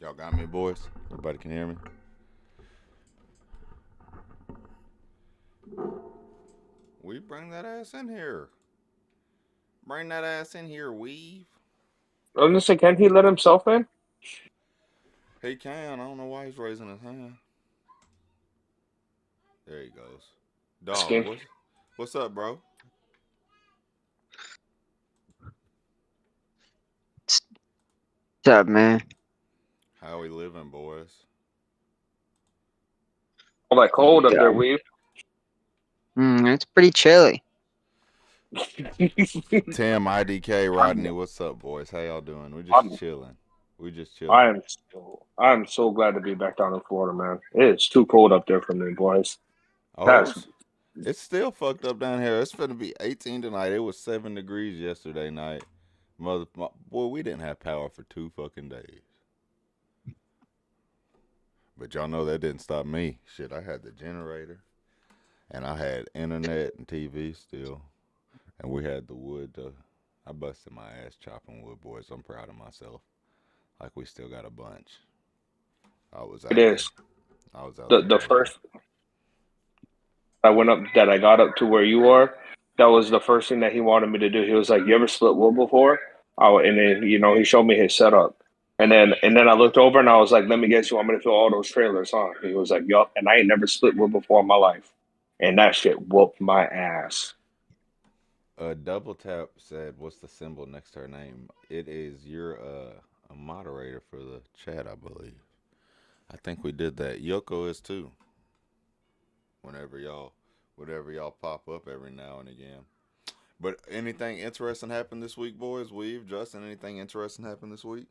Y'all got me, boys? Everybody can hear me? We bring that ass in here. Bring that ass in here, Weave. I was gonna say, can't he let himself in? He can. I don't know why he's raising his hand. There he goes. Dog, Asking. what's up, bro? What's up, man? How we living, boys? All that cold up Yeah. there, Weave. It's pretty chilly. Tim, IDK, I'm, Rodney, what's up, boys? How y'all doing? We just I'm, chilling. We just I chilling. am I'm so glad to be back down in Florida, man. It's too cold up there for me, boys. Oh, That's it's still fucked up down here. It's gonna be 18 tonight. It was 7 degrees yesterday night. Boy, we didn't have power for 2 fucking days. But y'all know that didn't stop me. Shit, I had the generator, and I had internet and TV still, and we had the wood. I busted my ass chopping wood, boys. I'm proud of myself. Like we still got a bunch. I was it out there. is. I was out The there the working. first I got up to where you are, that was the first thing that he wanted me to do. He was like, "You ever split wood before?" And then he showed me his setup, and then I looked over and I was like, "Let me guess, you want me to fill all those trailers, huh?" He was like, "Yup," and I ain't never split wood before in my life, and that shit whooped my ass. Double tap said, "What's the symbol next to her name?" It is you're a moderator for the chat, I believe. I think we did that. Yoko is too. Whenever y'all, whatever y'all pop up every now and again. But anything interesting happened this week, boys? We've Justin, anything interesting happened this week?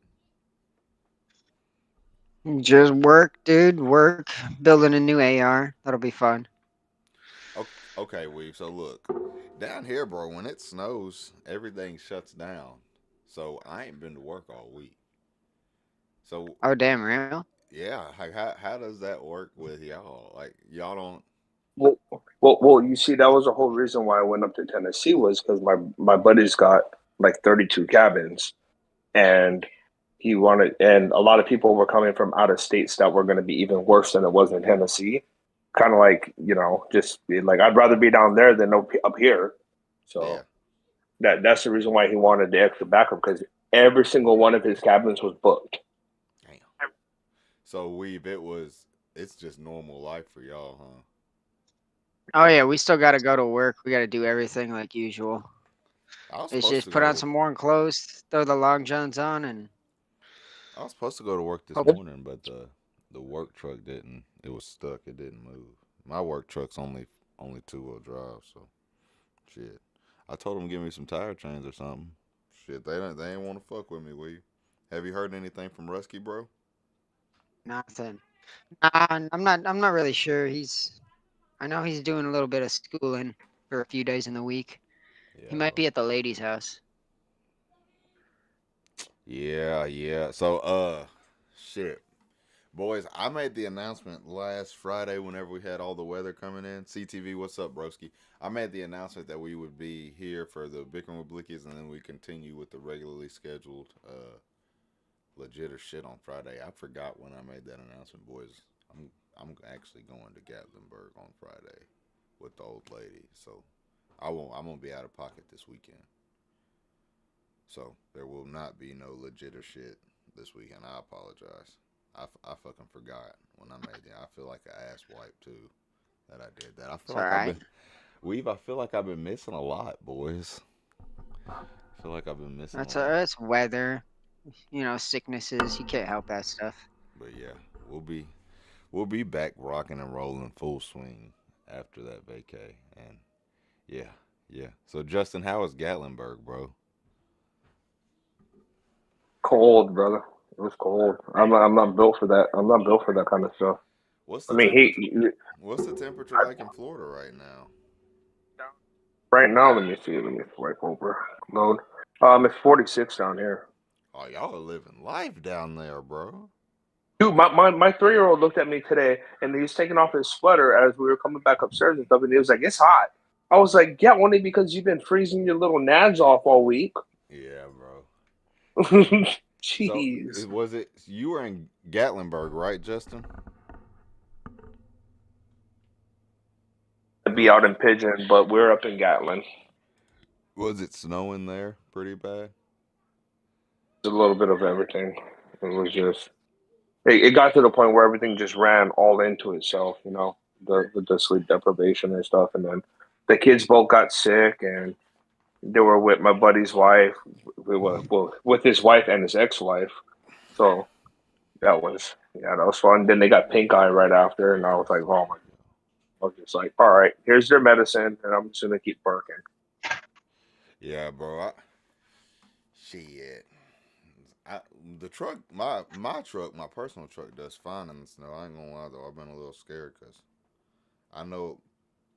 Just work, dude. Work. Building a new AR. That'll be fun. Okay, Weave. So look, down here, bro. When it snows, everything shuts down. So I ain't been to work all week. So Oh, damn, real? yeah, like how does that work with y'all? Like y'all don't. Well, you see, that was the whole reason why I went up to Tennessee was because my buddy's got like 32 cabins, and and a lot of people were coming from out of states that were going to be even worse than it was in Tennessee. Kind of like, just like I'd rather be down there than up here. Yeah. So that's the reason why he wanted the extra backup because every single one of his cabins was booked. Damn. So Weave, it's just normal life for y'all, huh? Oh, yeah, we still got to go to work. We got to do everything like usual. I was It's supposed just to put go on to some warm clothes, throw the long johns on, and I was supposed to go to work this hope. morning, but the work truck didn't. It was stuck. It didn't move. My work truck's only 2-wheel drive, so shit. I told them to give me some tire chains or something. Shit, they ain't want to fuck with me. Weave. Have you heard anything from Rusky, bro? Nothing. Nah, I'm not really sure. I know he's doing a little bit of schooling for a few days in the week. He Yeah, might be at the lady's house. yeah. So, shit, boys, I made the announcement last Friday whenever we had all the weather coming in. CTV, what's up, broski? I made the announcement that we would be here for the Bickering with Blickies, and then we continue with the regularly scheduled legit or shit on Friday. I forgot when I made that announcement, boys. I'm actually going to Gatlinburg on Friday with the old lady, so I'm gonna be out of pocket this weekend. So there will not be no legit or shit this weekend. I apologize. I fucking forgot when I made it. I feel like an ass wipe too that I did that. I It's feel all like I've right. been Weave. I feel like I've been missing a lot, boys. I feel like I've been missing a lot. That's weather. Sicknesses. You can't help that stuff. But yeah, we'll be back rocking and rolling full swing after that vacay. And yeah, yeah. So Justin, how is Gatlinburg, bro? Cold, brother. It was cold. I'm not built for that. I'm not built for that kind of stuff. What's I the mean, temperature? What's the temperature like in Florida right now? right now, let me see. Let me swipe over. Load. It's 46 down here. Oh, y'all are living life down there, bro. Dude, my 3-year old looked at me today and he was taking off his sweater as we were coming back upstairs and stuff, and he was like, "It's hot." I was like, "Yeah, only because you've been freezing your little nads off all week." Yeah, bro. So, Jeez. was it you were in Gatlinburg, right, Justin? I'd be out in Pigeon, but we're up in Gatlin. Was it snowing there pretty bad? A little bit of everything. It was just it got to the point where everything just ran all into itself, the sleep deprivation and stuff, and then the kids both got sick, and they were with my buddy's wife, well, with his wife and his ex-wife. So that was fun. Then they got pink eye right after, and I was like, oh my! I was just like, all right, here's their medicine, and I'm just gonna keep working. Yeah, bro. Shit. I, the truck, my truck, my personal truck does fine in the snow. I ain't gonna lie though, I've been a little scared because I know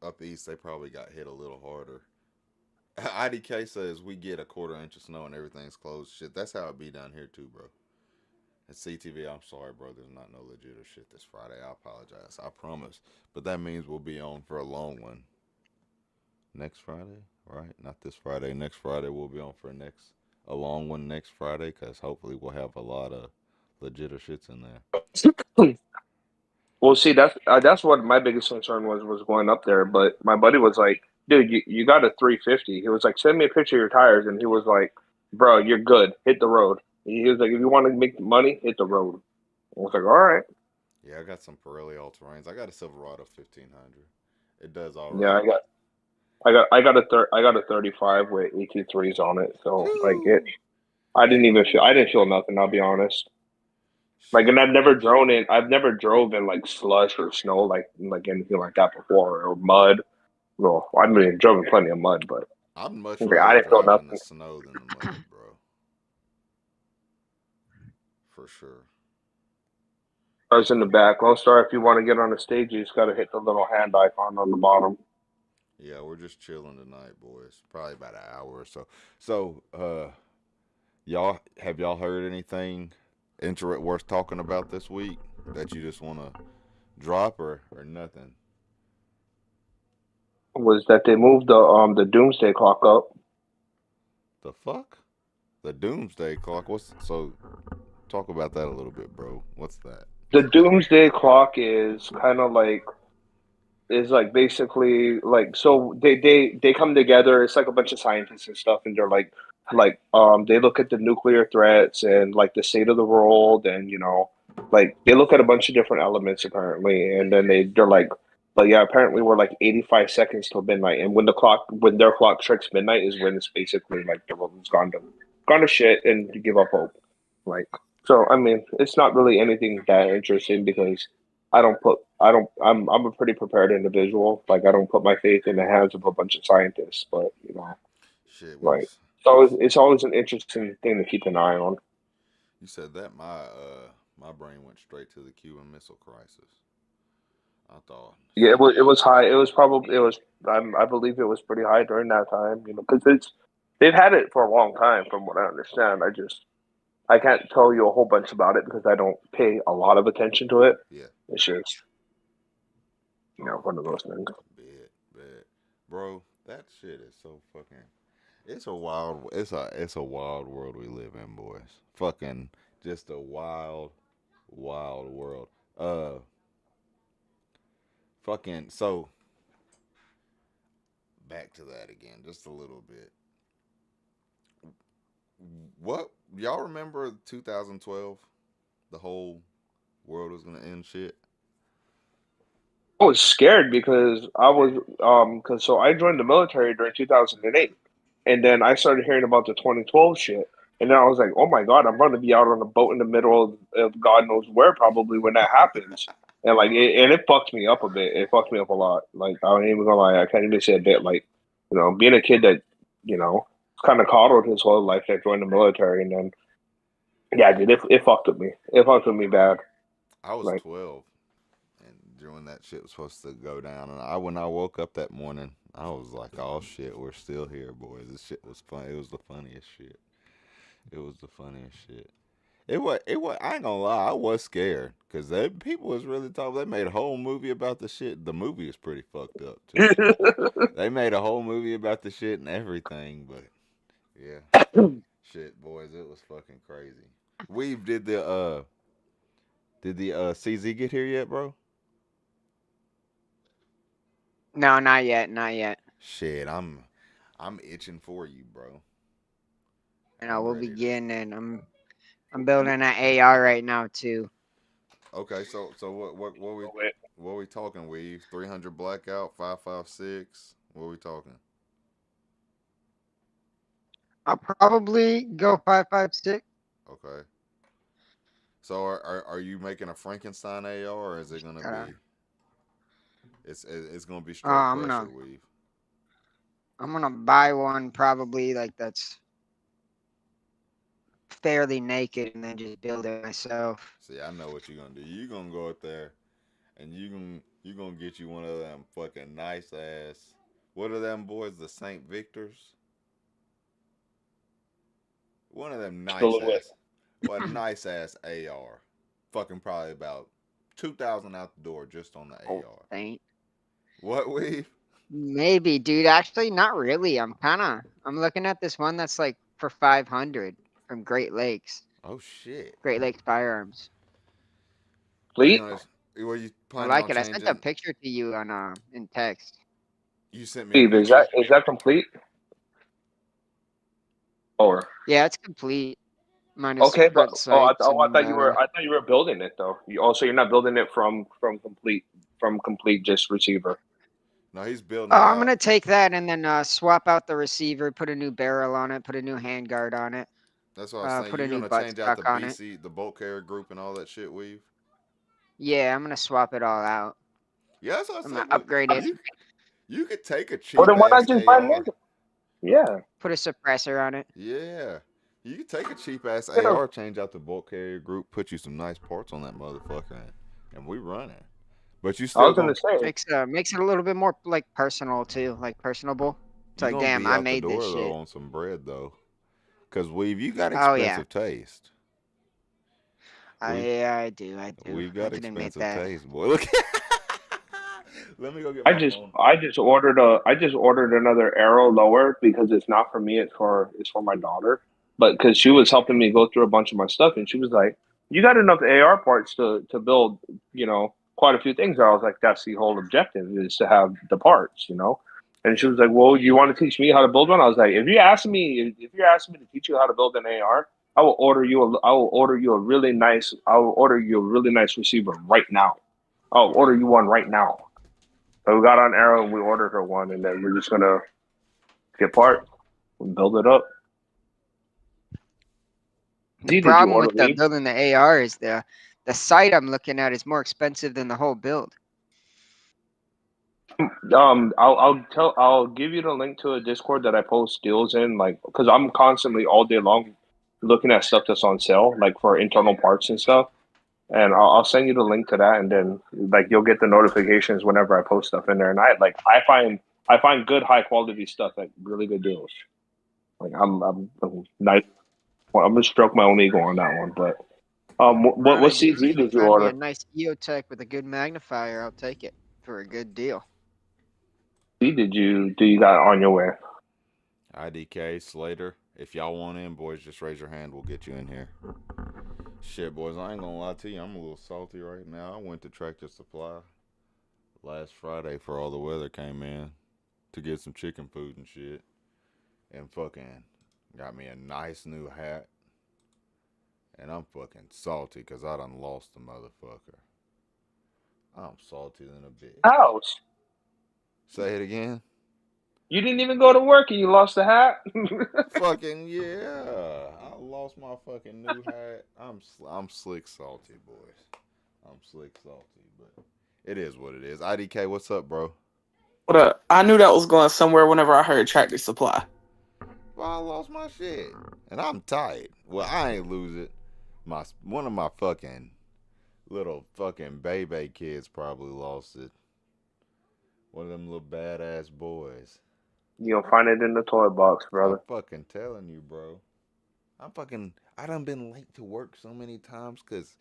up east they probably got hit a little harder. IDK says we get a quarter inch of snow and everything's closed. Shit, that's how it be down here too, bro. At CTV, I'm sorry, bro. There's not no legit or shit this Friday. I apologize. I promise. But that means we'll be on for a long one next Friday, right? Not this Friday. Next Friday we'll be on for a long one next Friday because hopefully we'll have a lot of legit or shits in there. Well, see, that's what my biggest concern was going up there. But my buddy was like, "Dude, you got a 350." He was like, "Send me a picture of your tires," and he was like, "Bro, you're good. Hit the road." He was like, "If you want to make money, hit the road." I was like, "All right." Yeah, I got some Pirelli all terrains. I got a Silverado 1500. It does all Yeah, right. I got a 35 with AT3s on it. So like Woo! I didn't feel nothing. I'll be honest. Like, and Shit. I've never drove in like slush or snow, like anything like that before, or mud. Well, I mean, drove in plenty of mud, but I'd much okay, I rather didn't feel drive in the nothing. snow than the mud, bro. For sure. I was in the back. Lone Star, if you want to get on the stage, you just got to hit the little hand icon on the bottom. Yeah, we're just chilling tonight, boys. Probably about an hour or so. So, y'all heard anything worth talking about this week that you just want to drop or nothing? Was that they moved the doomsday clock up? The fuck? The doomsday clock. What's so? Talk about that a little bit, bro. What's that? The doomsday clock is like basically like so they come together. It's like a bunch of scientists and stuff, and they're they look at the nuclear threats and like the state of the world, and like they look at a bunch of different elements apparently, and then they're like yeah, apparently we're like 85 seconds till midnight, and when their clock strikes midnight is when it's basically like the world's gone to shit and you give up hope. Like, so I mean, it's not really anything that interesting because I'm a pretty prepared individual. Like, I don't put my faith in the hands of a bunch of scientists, but Shit like, was. so it's always an interesting thing to keep an eye on. You said that my brain went straight to the Cuban Missile Crisis. I thought, Yeah, it shit. was high. I believe it was pretty high during that time. Because they've had it for a long time, from what I understand. I can't tell you a whole bunch about it because I don't pay a lot of attention to it. Yeah. It's just one of those things. Bet. Bro, that shit is so fucking. It's a wild world we live in, boys. Fucking just a wild world. Uh, fucking so back to that again, just a little bit. What y'all remember 2012? The whole world was gonna end shit. I was scared because so I joined the military during 2008, and then I started hearing about the 2012 shit, and then I was like, oh my god, I'm going to be out on a boat in the middle of God knows where probably when that happens, and it fucked me up a bit. It fucked me up a lot. Like, I ain't even gonna lie, I can't even say a bit. Like, being a kid that kind of coddled his whole life that joined the military, and then yeah, dude, it fucked with me. It fucked with me bad. I was Like, 12, and when that shit was supposed to go down, and when I woke up that morning, I was like, "Oh shit, we're still here, boys." This shit was fun. It was the funniest shit. It was the funniest shit. It was. It was. I ain't gonna lie. I was scared because people was really talking. They made a whole movie about the shit. The movie is pretty fucked up too. So they made a whole movie about the shit and everything. But yeah, shit, boys, it was fucking crazy. Weave, did the CZ get here yet, bro? No, not yet, not yet. Shit, I'm itching for you, bro. You know, I'm we'll be ready to. getting. I'm building an AR right now too. Okay, so what we talking? Weave 300 blackout 5.56. What we talking? I'll probably go 5.56. Okay. So are you making a Frankenstein AR or is it gonna Uh, be it's gonna be straight I'm pressure gonna weave? I'm gonna buy one probably like that's fairly naked and then just build it myself. See, I know what you're gonna do. You gonna go out there and you gonna get you one of them fucking nice ass. What are them boys? The Saint Victors. One of them nice Silhouette. ass. What nice ass AR. Fucking probably about 2,000 out the door just on the Oh, AR. ain't. What weave? Maybe, dude. Actually, not really. I'm looking at this one that's like for 500 from Great Lakes. Oh shit. Great Lakes Firearms. You Fleet? gonna were you I planning like on it. I sent a changing? picture to you on in text. You sent me a Steve, picture. is that complete? Or Yeah, it's complete. Minus okay, but front sights I and thought you were building it though. Also, you're not building it from complete just receiver. No, he's building oh, it I'm out. gonna take that and then swap out the receiver, put a new barrel on it, put a new handguard on it, That's what I was saying. put a You new gonna change out the buttstock on it. BC, the bolt carrier group, and all that shit, weave? Yeah, I'm gonna swap it all out. Yeah, that's what I I'm gonna said. What upgrade it, you could take a Well, cheap then why not ass just buy new? AR. Yeah, put a suppressor on it. Yeah, you could take a cheap ass get a AR, change out the bolt carrier group, put you some nice parts on that motherfucker, and we running. But you I still was gonna gonna say, Makes it a little bit more like personal too, like personable. It's you like, gonna damn, be I out the made this door though shit. on some bread though, cause weave you got Oh yeah, expensive taste. We I do, I do. we've I got can admit expensive that. taste, boy. Look, let me go get my phone. I just ordered another arrow lower because it's not for me. It's for my daughter. But because she was helping me go through a bunch of my stuff, and she was like, "You got enough AR parts to build, quite a few things." And I was like, "That's the whole objective is to have the parts, you know." And she Yeah. was like, "Well, you want to teach me how to build one?" I was like, if you're asking me to teach you how to build an AR, I will order you a really nice receiver right now. I'll All right. order you one right now. So we got on Arrow and we ordered her one, and then we're just gonna get parts and build it up. The Z, did you problem order with the lead? building the AR is the site I'm looking at is more expensive than the whole build. I'll give you the link to a Discord that I post deals in, like, because I'm constantly all day long looking at stuff that's on sale, like for internal parts and stuff. And I'll send you the link to that, and then like you'll get the notifications whenever I post stuff in there. And I find good high quality stuff at really good deals. Like I'm nice. Well, I'm gonna stroke my own ego on that one, but what Honestly, dude, CZ if you did you find me a order? nice EOTech with a good magnifier, I'll take it for a good deal. Do you got on your way? IDK Slater. If y'all want in, boys, just raise your hand. We'll get you in here. Shit, boys, I ain't gonna lie to you. I'm a little salty right now. I went to Tractor Supply last Friday for all the weather came in to get some chicken food and shit. And fucking got me a nice new hat. And I'm fucking salty because I done lost the motherfucker. I'm salty than a bitch. House. Say it again. You didn't even go to work and you lost the hat. Fucking yeah. I lost my fucking new hat. I'm slick salty, boys. I'm slick salty, but it is what it is. IDK, what's up, bro? What up? I knew that was going somewhere whenever I heard Tractor Supply. Well, I lost my shit, and I'm tight. Well, I ain't lose it. One of my fucking little fucking baby kids probably lost it. One of them little badass boys. You'll find it in the toy box, I'm brother. fucking telling you, bro. I done been late to work so many times cause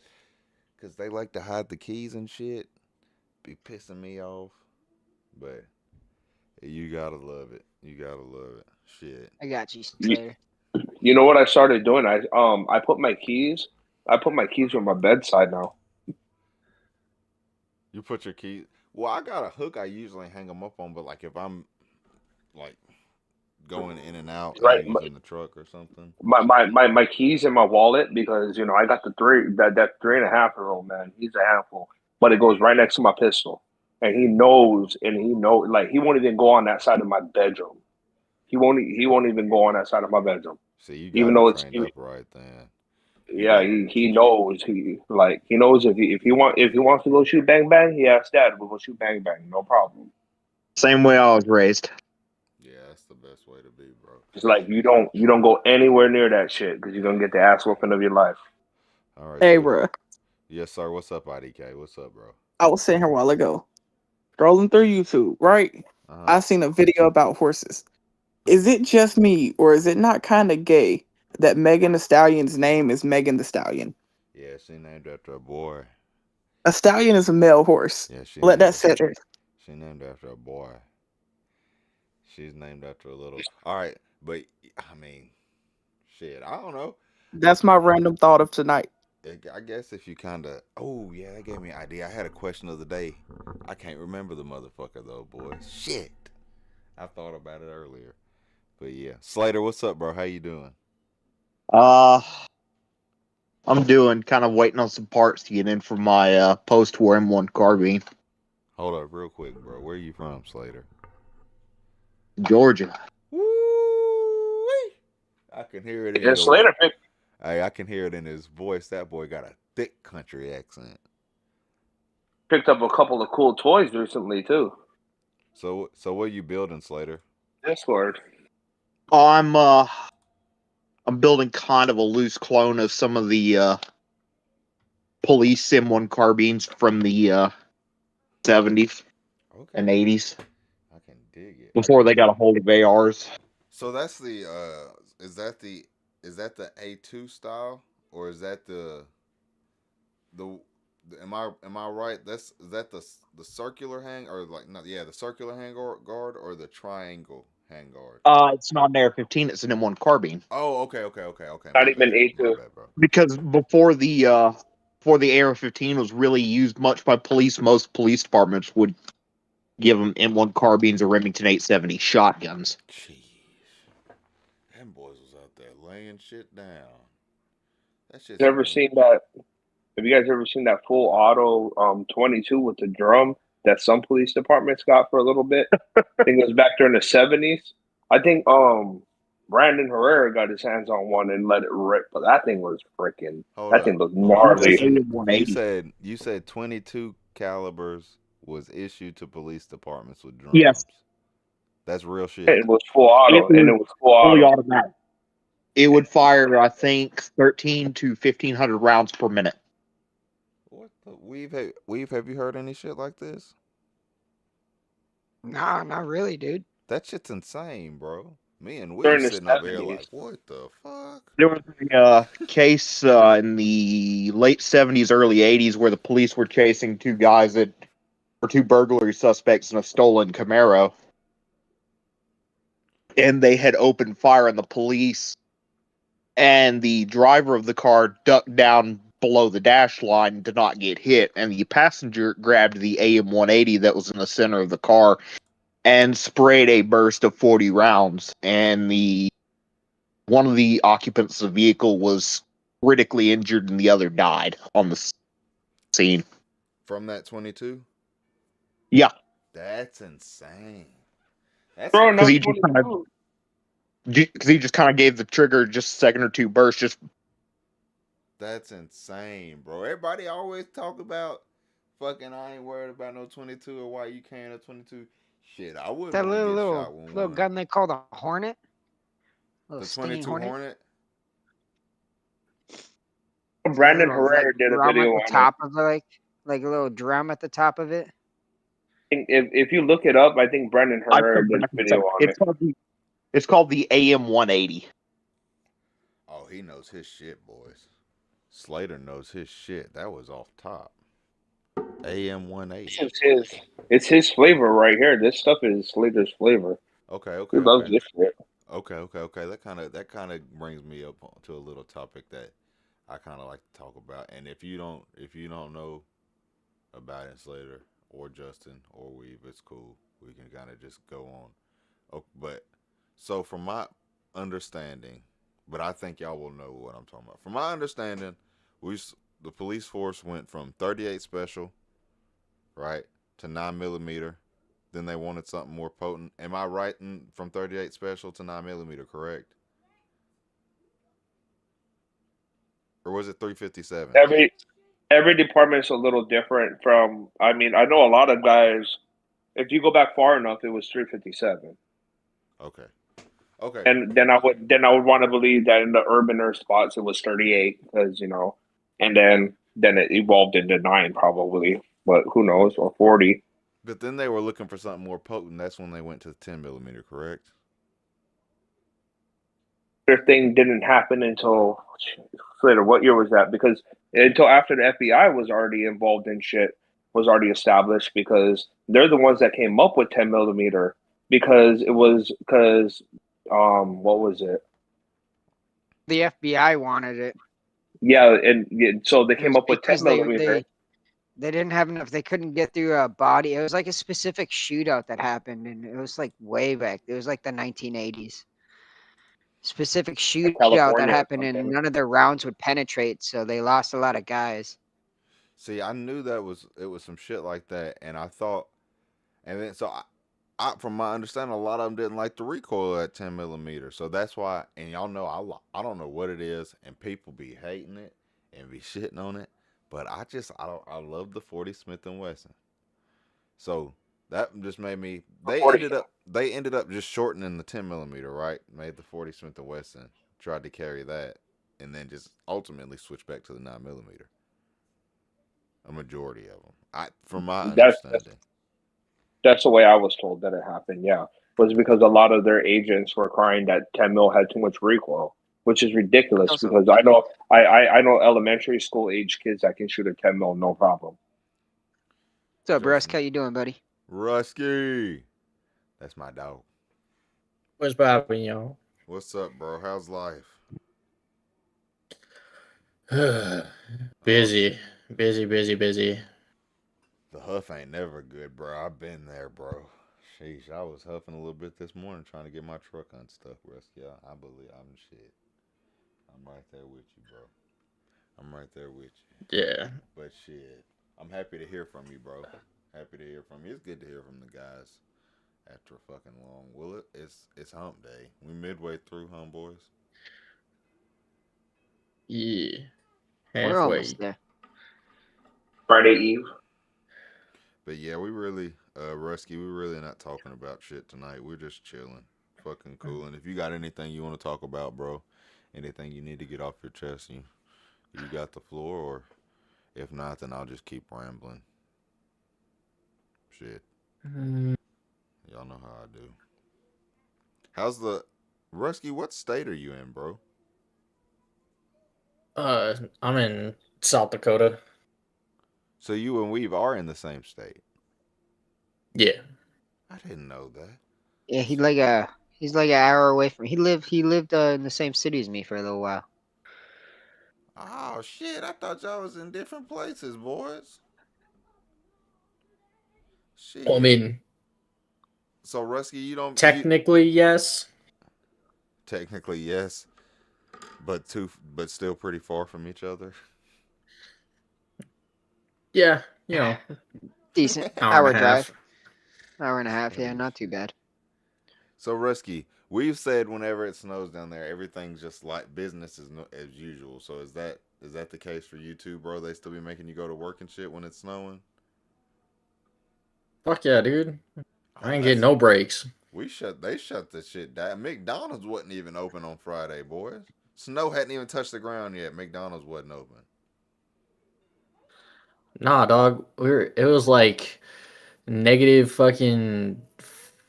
they like to hide the keys and shit. Be pissing me off. But you gotta love it. You gotta love it. Shit. I got you, You, Slater. You know what I started doing? I put my keys. I put my keys on my bedside now. You put your keys. Well, I got a hook. I usually hang them up on, but like if I'm like going in and out and Right. using the truck or something. My keys in my wallet because I got the that 3.5-year-old man. He's a handful, but it goes right next to my pistol, and he knows like he won't even go on that side of my bedroom. He won't even go on that side of my bedroom, See, you got even him though trained up right then. yeah, he knows he knows if he wants to go shoot bang bang, he asks dad, we'll go shoot bang bang, no problem. Same way I was raised. Yeah, that's the best way to be, bro. It's like you don't go anywhere near that shit because you're gonna get the ass whooping of your life. All right. Hey, So, bro. yes, sir. What's up, IDK? What's up, bro? I was sitting here a while ago, scrolling through YouTube, right? Uh-huh. I seen a video about horses. Is it just me, or is it not kind of gay that Megan Thee Stallion's name is Megan Thee Stallion? Yeah, she named after a boy. A stallion is a male horse. Yeah, she Let that named sit there. she named after a boy. She's named after a little. All right, but I mean, shit, I don't know. That's my random thought of tonight. I guess if you kind of. Oh yeah, that gave me an idea. I had a question of the day. I can't remember the motherfucker though, boy. Shit, I thought about it earlier. But yeah, Slater, what's up, bro? How you doing? I'm doing kind of waiting on some parts to get in for my post-war M1 carbine. Hold up, real quick, bro. Where you from, Slater? Georgia. Woo-wee. I can hear it in Yeah, Slater picked. Hey, I can hear it in his voice. That boy got a thick country accent. Picked up a couple of cool toys recently too. So what are you building, Slater? Discord. I'm building kind of a loose clone of some of the police M1 carbines from the 70s and 80s I can dig it. before they got a hold of ARs. So that's the is that the A2 style or is that the am I right? Is that the circular hang or like not? Yeah, the circular hang guard or the triangle hang guard. It's not an AR-15. It's an M1 carbine. Oh, okay. Not even A2. My bad, bro. Because before the AR-15 was really used much by police, most police departments would give them M1 carbines or Remington 870 shotguns. Jeez, them boys was out there laying shit down. That shit's Ever seen that? Have you guys ever seen that full auto 22 with the drum that some police departments got for a little bit? I think it was back during the 70s. I think Brandon Herrera got his hands on one and let it rip, but that thing was freaking. That thing looked gnarly. You said 22 calibers was issued to police departments with drums. Yes. That's real shit. It was full auto, and it was full fully auto. automatic. It would fire, I think, 13 to 1,500 rounds per minute. What the Weave, have you heard any shit like this? Nah, not really, dude. That shit's insane, bro. Me and Weave During the sitting over here 70s. like, what the fuck? There was a case in the late 70s, early 80s where the police were chasing two burglary suspects in a stolen Camaro. And they had opened fire on the police. And the driver of the car ducked down below the dash line and did not get hit. And the passenger grabbed the AM-180 that was in the center of the car and sprayed a burst of 40 rounds. And one of the occupants of the vehicle was critically injured and the other died on the scene. From that 22? Yeah. That's insane. Because he just kind of gave the trigger just a second or two bursts. That's insane, bro. Everybody always talk about fucking I ain't worried about no 22 or why you can't a 22. Shit, I wouldn't That want to get little shot with little one. gun they call the Hornet. The 22 Hornet? Brandon Herrera did a video at the top of it, like a little drum at the top of it. If you look it up, I think Brandon Herrera did a video on it. It's called the AM-180. Oh, he knows his shit, boys. Slater knows his shit. That was off top. AM-180. It's his flavor right here. This stuff is Slater's flavor. Okay. He loves this shit. Okay. That kind of brings me up to a little topic that I kind of like to talk about. And if you don't know about it later, or Justin or Weave, it's cool. We can kind of just go on. Oh, but so from my understanding, but I think y'all will know what I'm talking about. From my understanding, the police force went from 38 special, right, to 9 millimeter. Then they wanted something more potent. Am I right from 38 special to 9 millimeter? Correct, or was it 357? Every department is a little different from. I mean, I know a lot of guys. If you go back far enough, it was 357, Okay. Okay. and then I would want to believe that in the urbaner spots it was 38 because and then it evolved into 9 probably, but who knows, or 40. But then they were looking for something more potent. That's when they went to the 10 millimeter. Correct. Their thing didn't happen until later. What year was that? Because until after the FBI was already involved in shit, was already established, because they're the ones that came up with 10 millimeter, because it was because what was it? The FBI wanted it. Yeah, and so they It came was up with 10 because millimeter. they didn't have enough. They couldn't get through a body. It was like a specific shootout that happened, and it was like way back. It was like the 1980s. Specific shootout that California or happened, and something. none of their rounds would penetrate, so they lost a lot of guys. See, I knew it was some shit like that, and I thought, and then so from my understanding, a lot of them didn't like the recoil at 10 millimeter. So that's why, and y'all know, I don't know what it is, and people be hating it and be shitting on it, but I love the 40 Smith and Wesson. So that just made me. They 40. ended up just shortening the 10 millimeter, right? Made the 40 Smith and Wesson, tried to carry that, and then just ultimately switched back to the 9 millimeter. A majority of them, from my That's understanding. that's the way I was told that it happened. Yeah, was because a lot of their agents were crying that 10 mil had too much recoil, which is ridiculous. Also, Because I know elementary school age kids that can shoot a 10 mil no problem. what's up, Rusk? Justin How you doing, buddy? Rusky, that's my dog. What's poppin', y'all? What's up, bro? How's life? Oh busy, shit, busy. the huff ain't never good, bro. I've been there, bro. Sheesh, I was huffing a little bit this morning trying to get my truck unstuck, Rusky. I believe I'm shit. I'm right there with you, bro. I'm right there with you. Yeah. But shit, I'm happy to hear from you, bro. Happy to hear from you. It's good to hear from the guys after a fucking long. Well, it's hump day. We midway through, homeboys. Yeah. We're almost Halfway. there. Friday Eve. But yeah, Rusky, we really not talking about shit tonight. We're just chilling, fucking cool. And if you got anything you want to talk about, bro, anything you need to get off your chest, you got the floor. Or if not, then I'll just keep rambling. Shit, Mm, y'all know how I do. How's the Rusky? What state are you in, bro? I'm in South Dakota. So you and Weave are in the same state. Yeah. I didn't know that. Yeah, he's like an hour away from. He lived in the same city as me for a little while. Oh shit! I thought y'all was in different places, boys. Well, I Shit. mean, So Rusky, you technically, yes. technically yes, but still pretty far from each other. Yeah, you know, Decent hour and a hour drive, half. hour and a half. Yeah, Oh, not too shit. bad. So Rusky, we've said whenever it snows down there, everything's just like business as usual. So is that the case for you too, bro? They still be making you go to work and shit when it's snowing? Fuck yeah, dude. I Oh, ain't getting no breaks. they shut the shit down. McDonald's wasn't even open on Friday, boys. Snow hadn't even touched the ground yet. McDonald's wasn't open. Nah, dog. It was like negative fucking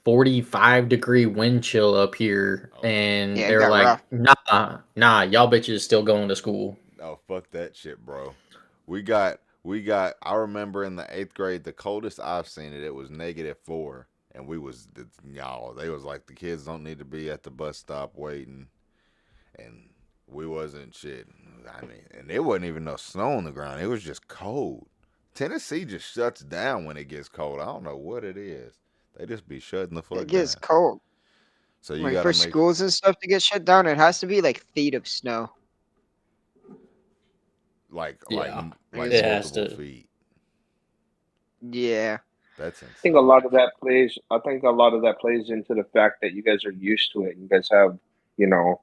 45-degree wind chill up here, Oh fuck. and Yeah, they it were got like, rough. nah, y'all bitches still going to school. Oh fuck that shit, bro. We got I remember in the 8th grade the coldest I've seen it was -4. and they was like, the kids don't need to be at the bus stop waiting, and we wasn't shit. I mean, and there wasn't even no snow on the ground. It was just cold. Tennessee just shuts down when it gets cold. I don't know what it is. They just be shutting the It fuck gets down. cold. So you Like gotta for make schools and stuff to get shut down, it has to be like feet of snow. like Yeah, It has multiple to. feet. Yeah. That's I think a insane. lot of that plays. I think a lot of that plays into the fact that you guys are used to it. You guys have, you know,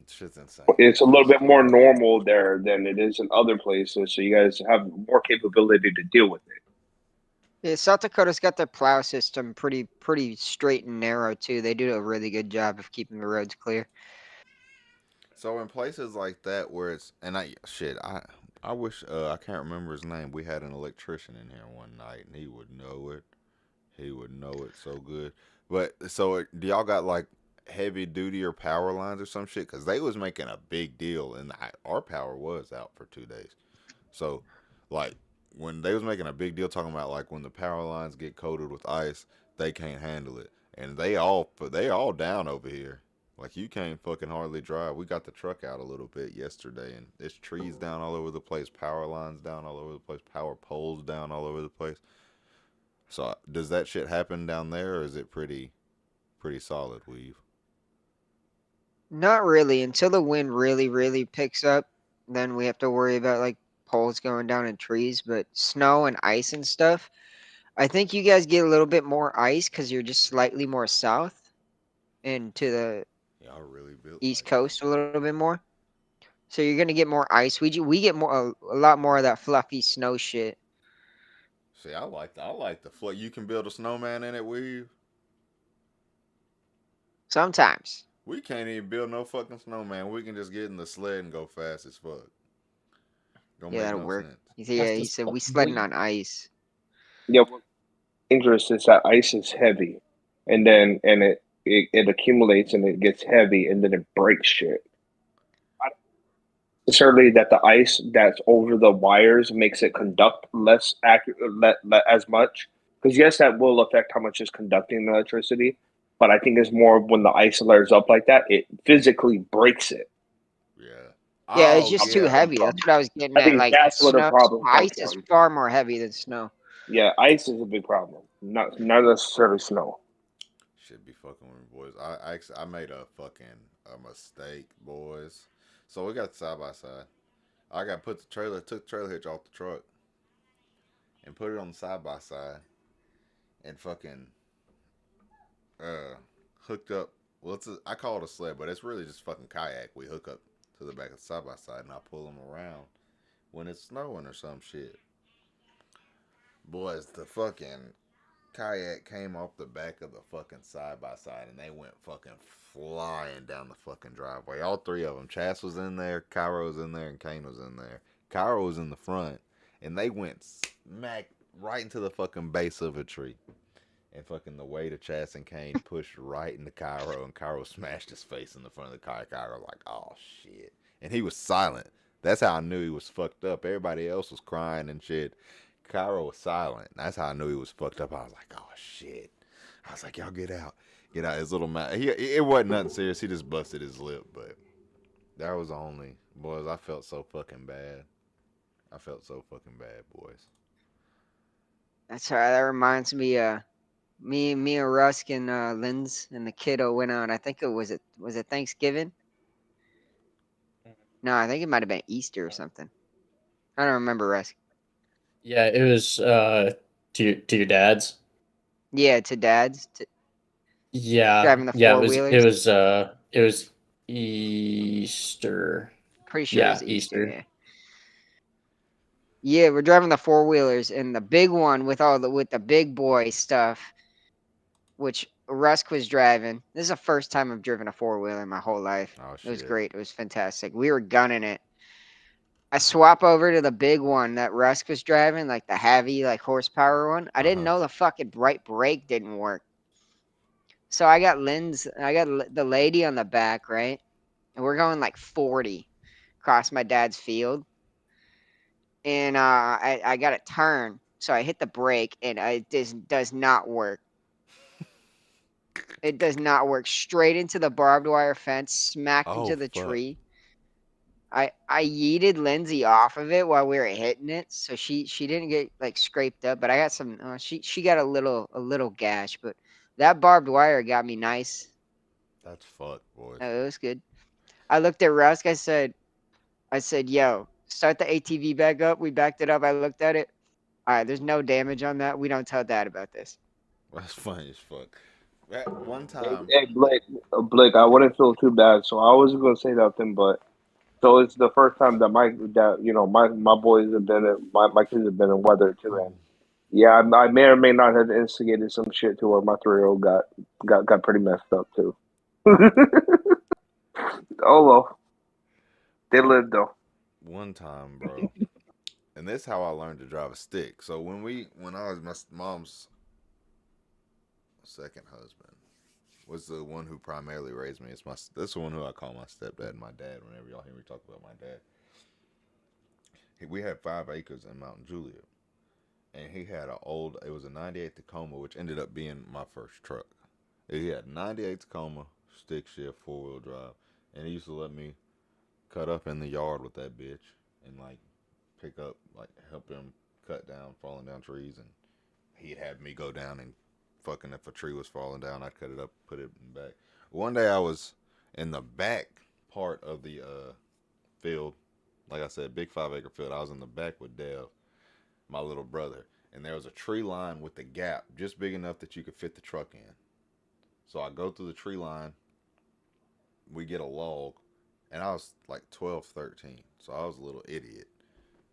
Shit's insane. it's a little bit more normal there than it is in other places. So you guys have more capability to deal with it. Yeah, South Dakota's got their plow system pretty straight and narrow too. They do a really good job of keeping the roads clear. So in places like that where it's and I wish I can't remember his name. We had an electrician in here one night and he would know it. He would know it so good. But so do y'all got like heavy duty or power lines or some shit? Because they was making a big deal and our power was out for 2 days. So like when they was making a big deal talking about like when the power lines get coated with ice, they can't handle it, and they all down over here. Like you can't fucking hardly drive. We got the truck out a little bit yesterday, and there's trees down all over the place, power lines down all over the place, power poles down all over the place. So does that shit happen down there, or is it pretty solid, Weave? Not really until the wind really picks up. Then we have to worry about like poles going down in trees, but snow and ice and stuff. I think you guys get a little bit more ice because you're just slightly more south and to the Y'all really built east like that. coast a little bit more. So you're gonna get more ice. We get a lot more of that fluffy snow shit. See, I like the flood. You can build a snowman in it, Weave. Sometimes. We can't even build no fucking snowman. We can just get in the sled and go fast as fuck. Don't Yeah, make that'll no work. sense. Yeah, he said we sledding on ice. Yeah, what's dangerous is that ice is heavy, and then it accumulates and it gets heavy, and then it breaks shit. Not necessarily that the ice that's over the wires makes it conduct less accurate, as much. Because yes, that will affect how much is conducting the electricity. But I think it's more when the ice layers up like that, it physically breaks it. Yeah. Yeah, it's Oh just too yeah. heavy. That's what I was getting I at. think Like that's where the snow, problem comes ice is from. far more heavy than snow. Yeah, ice is a big problem. Not necessarily snow. Should be fucking with me, boys. I made a fucking a mistake, boys. So we got side by side. I got took the trailer hitch off the truck and put it on the side by side and fucking uh hooked up. Well, I call it a sled, but it's really just fucking kayak. We hook up to the back of the side by side and I pull them around when it's snowing or some shit. Boys, the fucking kayak came off the back of the fucking side by side and they went fucking flying down the fucking driveway. All three of them. Chas was in there, Cairo was in there, and Kane was in there. Cairo was in the front and they went smack right into the fucking base of a tree. And fucking the weight of Chas and Kane pushed right into Cairo, and Cairo smashed his face in the front of the car. Cairo like, oh shit. And he was silent. That's how I knew he was fucked up. Everybody else was crying and shit. Cairo was silent. That's how I knew he was fucked up. I was like, oh shit. I was like, y'all get out. Get out. His little mouth. It wasn't nothing serious. He just busted his lip, but that was the only. Boys, I felt so fucking bad. I felt so fucking bad, boys. That's all right. That reminds me. Me and Rusk and Linz and the kiddo went out. I think was it Thanksgiving? No, I think it might have been Easter or something. I don't remember, Rusk. Yeah, it was to your dad's. Yeah, to Dad's Yeah, driving the yeah, four it wheelers. was Easter. Pretty sure it Yeah, was Easter. Easter. Yeah. Yeah, we're driving the four wheelers and the big one with the big boy stuff, which Rusk was driving. This is the first time I've driven a four wheeler in my whole life. Oh It was shit. great. It was fantastic. We were gunning it. I swap over to the big one that Rusk was driving, like the heavy, like horsepower one. I didn't know the fucking right brake didn't work. So I got the lady on the back, right? And we're going like 40 across my dad's field. And I got a turn. so I hit the brake, and it does not work. It does not work. Straight into the barbed wire fence, smacked Oh into the fuck. tree. I yeeted Lindsay off of it while we were hitting it, so she didn't get like scraped up, but I got some. She got a little gash, but that barbed wire got me nice. That's fucked, boys. It was good. I looked at Rusk. I said, yo, start the ATV back up. We backed it up. I looked at it. All right, there's no damage on that. We don't tell Dad about this. That's funny as fuck. That one Hey, time. hey Blake, I wouldn't feel too bad, so I was gonna say nothing, but so it's the first time that my boys have been my kids have been in weather too, and yeah, I may or may not have instigated some shit to where my 3-year-old got pretty messed up too. Oh well, they lived though. One time, bro. And this is how I learned to drive a stick. So when I was my mom's second husband, was the one who primarily raised me. This is the one who I call my stepdad and my dad. Whenever y'all hear me talk about my dad, we had 5 acres in Mount Juliet, and he had it was a '98 Tacoma, which ended up being my first truck. He had a '98 Tacoma, stick shift, 4-wheel drive, and he used to let me cut up in the yard with that bitch and like pick up, like help him cut down falling down trees, and he'd have me go down and fucking if a tree was falling down, I'd cut it up, put it in the back. One day I was in the back part of the field, like I said, big 5-acre field. I was in the back with Dev, my little brother, and there was a tree line with a gap just big enough that you could fit the truck in. So I go through the tree line, we get a log, and I was like 12, 13, so I was a little idiot.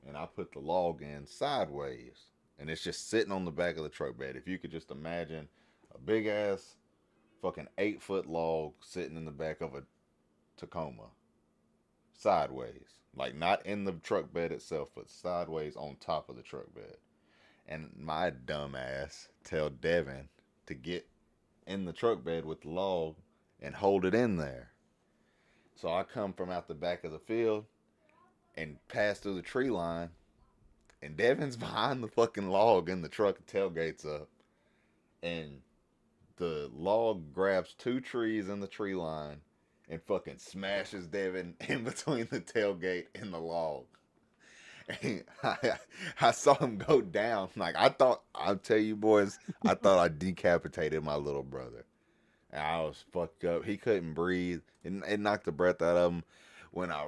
And I put the log in sideways, and it's just sitting on the back of the truck bed. If you could just imagine a big ass fucking 8-foot log sitting in the back of a Tacoma, sideways, like not in the truck bed itself, but sideways on top of the truck bed. And my dumb ass tell Devin to get in the truck bed with the log and hold it in there. So I come from out the back of the field and pass through the tree line, and Devin's behind the fucking log in the truck, tailgates up, and the log grabs 2 trees in the tree line and fucking smashes Devin in between the tailgate and the log. And I saw him go down. Like I'll tell you boys, I thought I decapitated my little brother. And I was fucked up. He couldn't breathe. It knocked the breath out of him. When I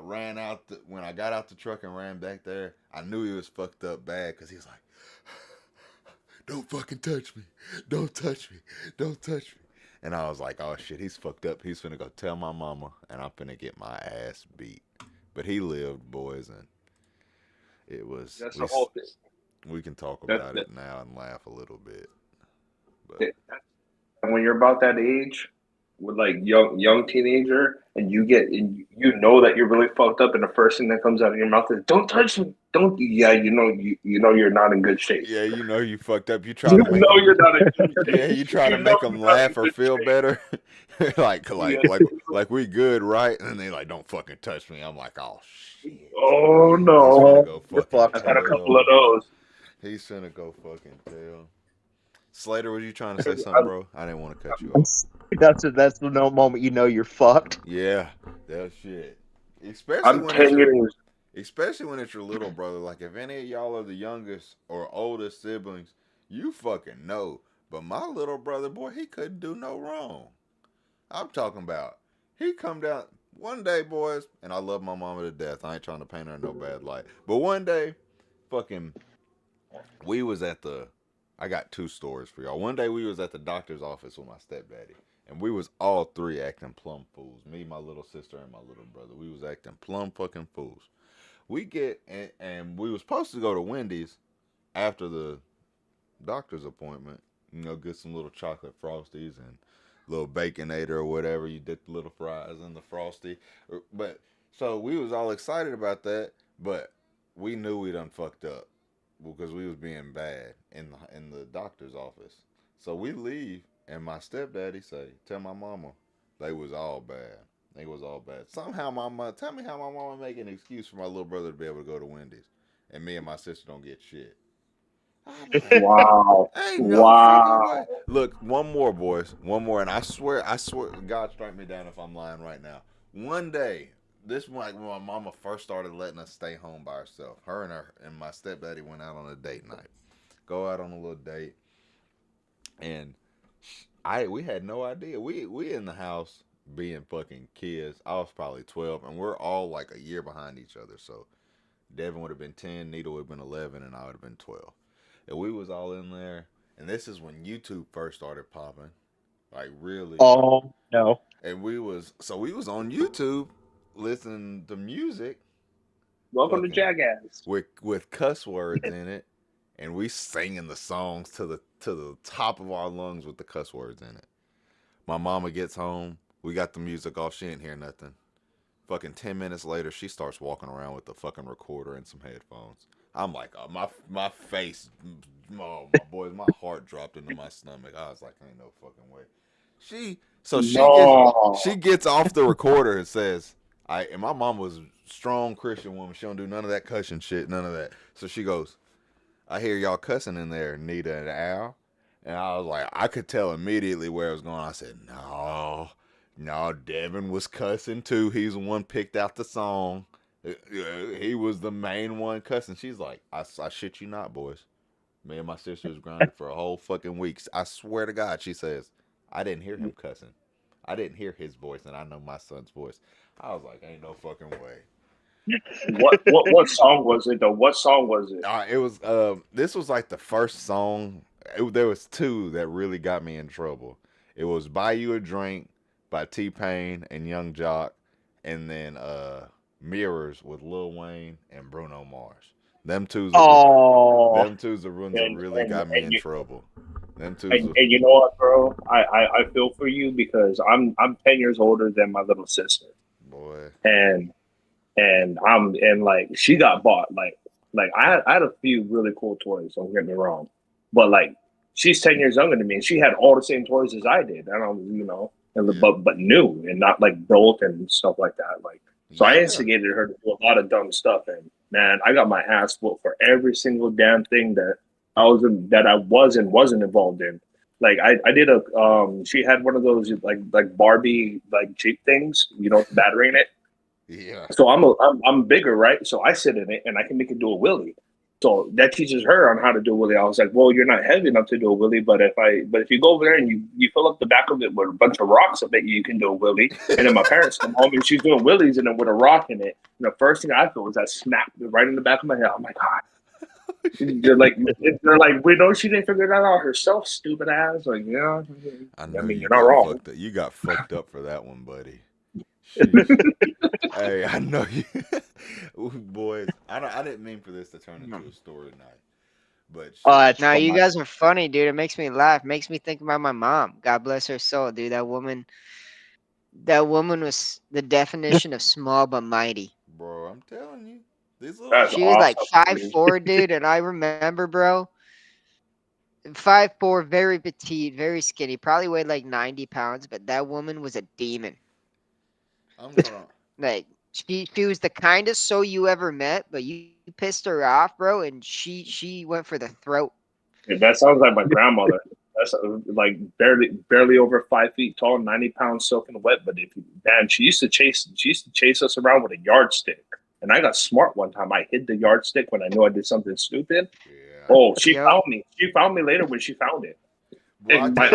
got out the truck and ran back there, I knew he was fucked up bad because he was like, "Don't fucking touch me. Don't touch me. Don't touch me." And I was like, "Oh shit, he's fucked up. He's finna go tell my mama, and I'm finna get my ass beat." But he lived, boys, and it was. That's the whole thing. We can talk about it now and laugh a little bit. But When you're about that age, with like young teenager, and you know that you're really fucked up, and the first thing that comes out of your mouth is "Don't touch me." Don't. Yeah, you know you're not in good shape. yeah, you know you fucked up. You try You to make know them, you're not in good shape. yeah, you try to You know make them you're not in laugh or good feel shape. better, like Yeah. like we good, right? And they like, "Don't fucking touch me." I'm like, "Oh shit." Oh He's no. finna go You're fucking fucked. I've had a tell. couple of those. He's finna go fucking tell. Slater, was you trying to say something, bro? I didn't want to cut you off. That's the no moment you know you're fucked. Yeah, that shit. Especially I'm when it's 10 years. especially when it's your little brother. Like if any of y'all are the youngest or oldest siblings, you fucking know. But my little brother, boy, he couldn't do no wrong. I'm talking about he come down one day, boys, and I love my mama to death. I ain't trying to paint her in no bad light. But one day, fucking, we was at the. I got 2 stories for y'all. One day we was at the doctor's office with my stepdaddy, and we was all 3 acting plumb fools. Me, my little sister, and my little brother. We was acting plumb fucking fools. We get and we was supposed to go to Wendy's after the doctor's appointment. You know, get some little chocolate frosties and little baconator or whatever. You dip the little fries in the frosty. But so we was all excited about that, but we knew we done fucked up because we was being bad in the doctor's office. So we leave, and my stepdaddy say, "Tell my mama they was all bad. They was all bad." Somehow tell me how my mama make an excuse for my little brother to be able to go to Wendy's, and me and my sister don't get shit. I'm like, Wow. ain't no fucking Wow. way. Look, one more, boys. One more, and I swear, God strike me down if I'm lying right now. One day, this was like when my mama first started letting us stay home by herself. Her and my stepdaddy went out on a date night. Go out on a little date, and we had no idea. We in the house being fucking kids. I was probably 12, and we're all like a year behind each other. So Devin would have been 10, Nita would have been 11, and I would have been 12. And we was all in there, and this is when YouTube first started popping, like really. Oh no. And we was on YouTube listening to music, Welcome to fucking Jackass. with cuss words in it, and we singing the songs to the top of our lungs with the cuss words in it. My mama gets home, we got the music off, she ain't hear nothing. Fucking 10 minutes later, she starts walking around with the fucking recorder and some headphones. I'm like, oh, my face, oh my boys, my heart dropped into my stomach. I was like, ain't no fucking way. No. She gets off the recorder and says, and my mom was a strong Christian woman. She don't do none of that cussing shit, none of that. So she goes, I hear y'all cussing in there, Nita and Al. And I was like, I could tell immediately where it was going. I said, no, Devin was cussing too. He's the one picked out the song. He was the main one cussing. She's like, I shit you not, boys. Me and my sisters grounded for a whole fucking week. I swear to God, she says, I didn't hear him cussing. I didn't hear his voice, and I know my son's voice. I was like, ain't no fucking way. What song was it though? What song was it? It was this was like the first song. There was two that really got me in trouble. It was "Buy You a Drink" by T-Pain and Young Jock, and then "Mirrors" with Lil Wayne and Bruno Mars. Them two's the ones that really got me in trouble. Them two's. And you know what, bro? I feel for you because I'm 10 years older than my little sister, Boy. and like she got bought like I had a few really cool toys. Don't get me wrong, but like she's 10 years younger than me, and she had all the same toys as I did. I don't, but new and not like broke and stuff like that. Like so, I instigated her to do a lot of dumb stuff, and man, I got my ass whooped for every single damn thing that I was and wasn't involved in. Like I did she had one of those like Barbie like cheap things, with the battery in it. Yeah. So I'm bigger, right? So I sit in it and I can make it do a wheelie. So that teaches her on how to do a wheelie. I was like, well, you're not heavy enough to do a wheelie, but if you go over there and you fill up the back of it with a bunch of rocks, I bet you can do a wheelie. And then my parents come home and she's doing wheelies and then with a rock in it. And the first thing I feel was that smack right in the back of my head. I'm like, God. They're like, we know she didn't figure that out herself, stupid ass. Like, yeah, I mean, you're not wrong. You got fucked up for that one, buddy. Hey, I know you, boys. I didn't mean for this to turn into a story night, but no, you guys are funny, dude. It makes me laugh. It makes me think about my mom. God bless her soul, dude. That woman was the definition of small but mighty. Bro, I'm telling you, she was like 5'4", dude, and I remember, bro. 5'4", very petite, very skinny. Probably weighed like 90 pounds, but that woman was a demon. Like she was the kindest soul you ever met, but you pissed her off, bro, and she went for the throat. Yeah, that sounds like my grandmother. That's like barely over 5 feet tall, 90 pounds soaking wet. But she used to chase us around with a yardstick. And I got smart one time. I hid the yardstick when I knew I did something stupid. Yeah. Oh, she found me. She found me later when she found it. Well, dude.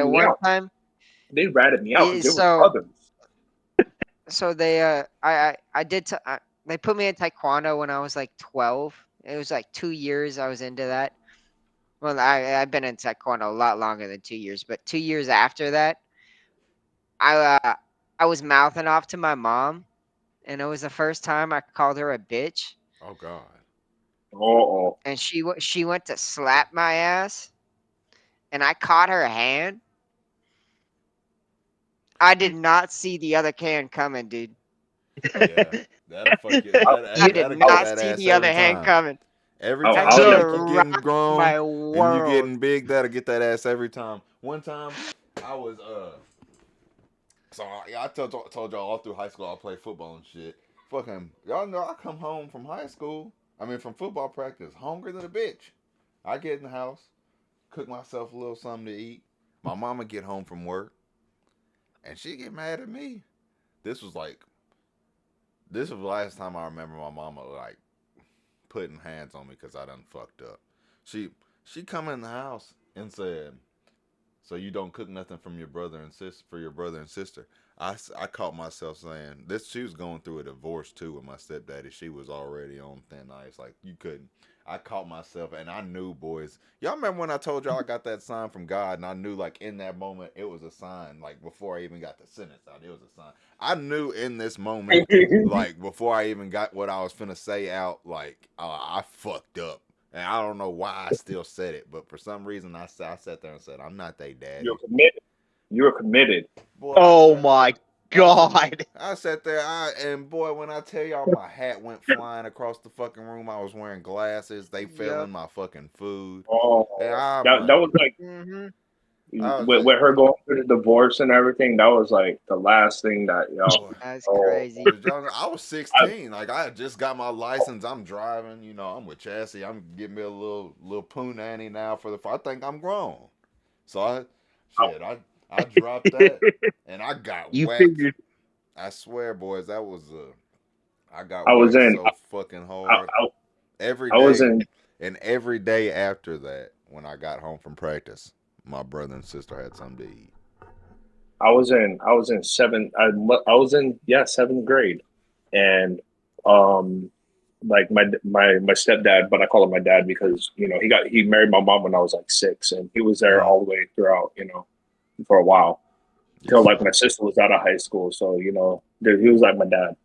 One time they ratted me out. They were brothers. So they they put me in taekwondo when I was like 12. It was like 2 years I was into that. Well, I've been in taekwondo a lot longer than 2 years, but 2 years after that, I was mouthing off to my mom, and it was the first time I called her a bitch. Oh God. Oh. And she went to slap my ass, and I caught her hand. I did not see the other hand coming, dude. Yeah, that'll fuck you. You did not see the other hand coming. Every time you're getting grown and you getting big, that'll get that ass every time. One time, I was so I told y'all all through high school I played football and shit. Fucking y'all know I come home from high school. I mean, from football practice, hungry than a bitch. I get in the house, cook myself a little something to eat. My mama get home from work, and she get mad at me. This was like, this was the last time I remember my mama like putting hands on me because I done fucked up. She she come in the house and said, "So you don't cook nothing from your brother and sister for your brother and sister." I caught myself saying this. She was going through a divorce too with my stepdaddy. She was already on thin ice. Like you couldn't. I caught myself and I knew, boys. Y'all remember when I told y'all I got that sign from God and I knew like in that moment it was a sign. Like before I even got the sentence out, it was a sign. I knew in this moment, like before I even got what I was finna say out, like I fucked up. And I don't know why I still said it, but for some reason I sat there and said, "I'm not they You're daddy." committed. You're committed. Boy, Oh my God. I sat there, and boy, when I tell y'all my hat went flying across the fucking room, I was wearing glasses. They fell Yep. in my fucking food. Oh, And that was like Mm-hmm. I was with her going through the divorce and everything. That was like the last thing that y'all. boy. That's Oh, crazy. I was I, 16. Like I had just got my license. I'm driving. You know, I'm with Chassis. I'm getting me a little poo nanny now for the. I think I'm grown. So I dropped that, and I got You whacked. figured I swear, boys, that was I got I was whacked in. so fucking I, hard I, every I was day, in. and every day after that, when I got home from practice, my brother and sister had something to eat. I was in I was in seventh grade, and um, like my stepdad, but I call him my dad because he married my mom when I was like 6, and he was there Mm, all the way throughout, for a while yes, till like sir. my sister was out of high school. So he was like my dad,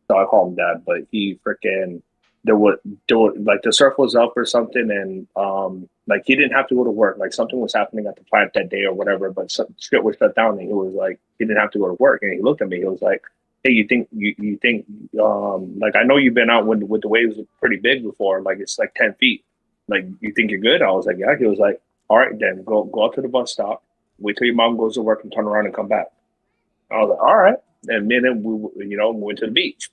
so I call him dad. But he freaking there was like the surf was up or something, and like he didn't have to go to work. Like something was happening at the plant that day or whatever, but some shit was shut down, and he was like he didn't have to go to work, and he looked at me. He was like, "Hey, you think like I know you've been out when with the waves pretty big before, like it's like 10 feet. Like you think you're good?" I was like, "Yeah." He was like, "All right, then go out to the bus stop. Wait till your mom goes to work and turn around and come back." I was like, "All right." And then we went to the beach,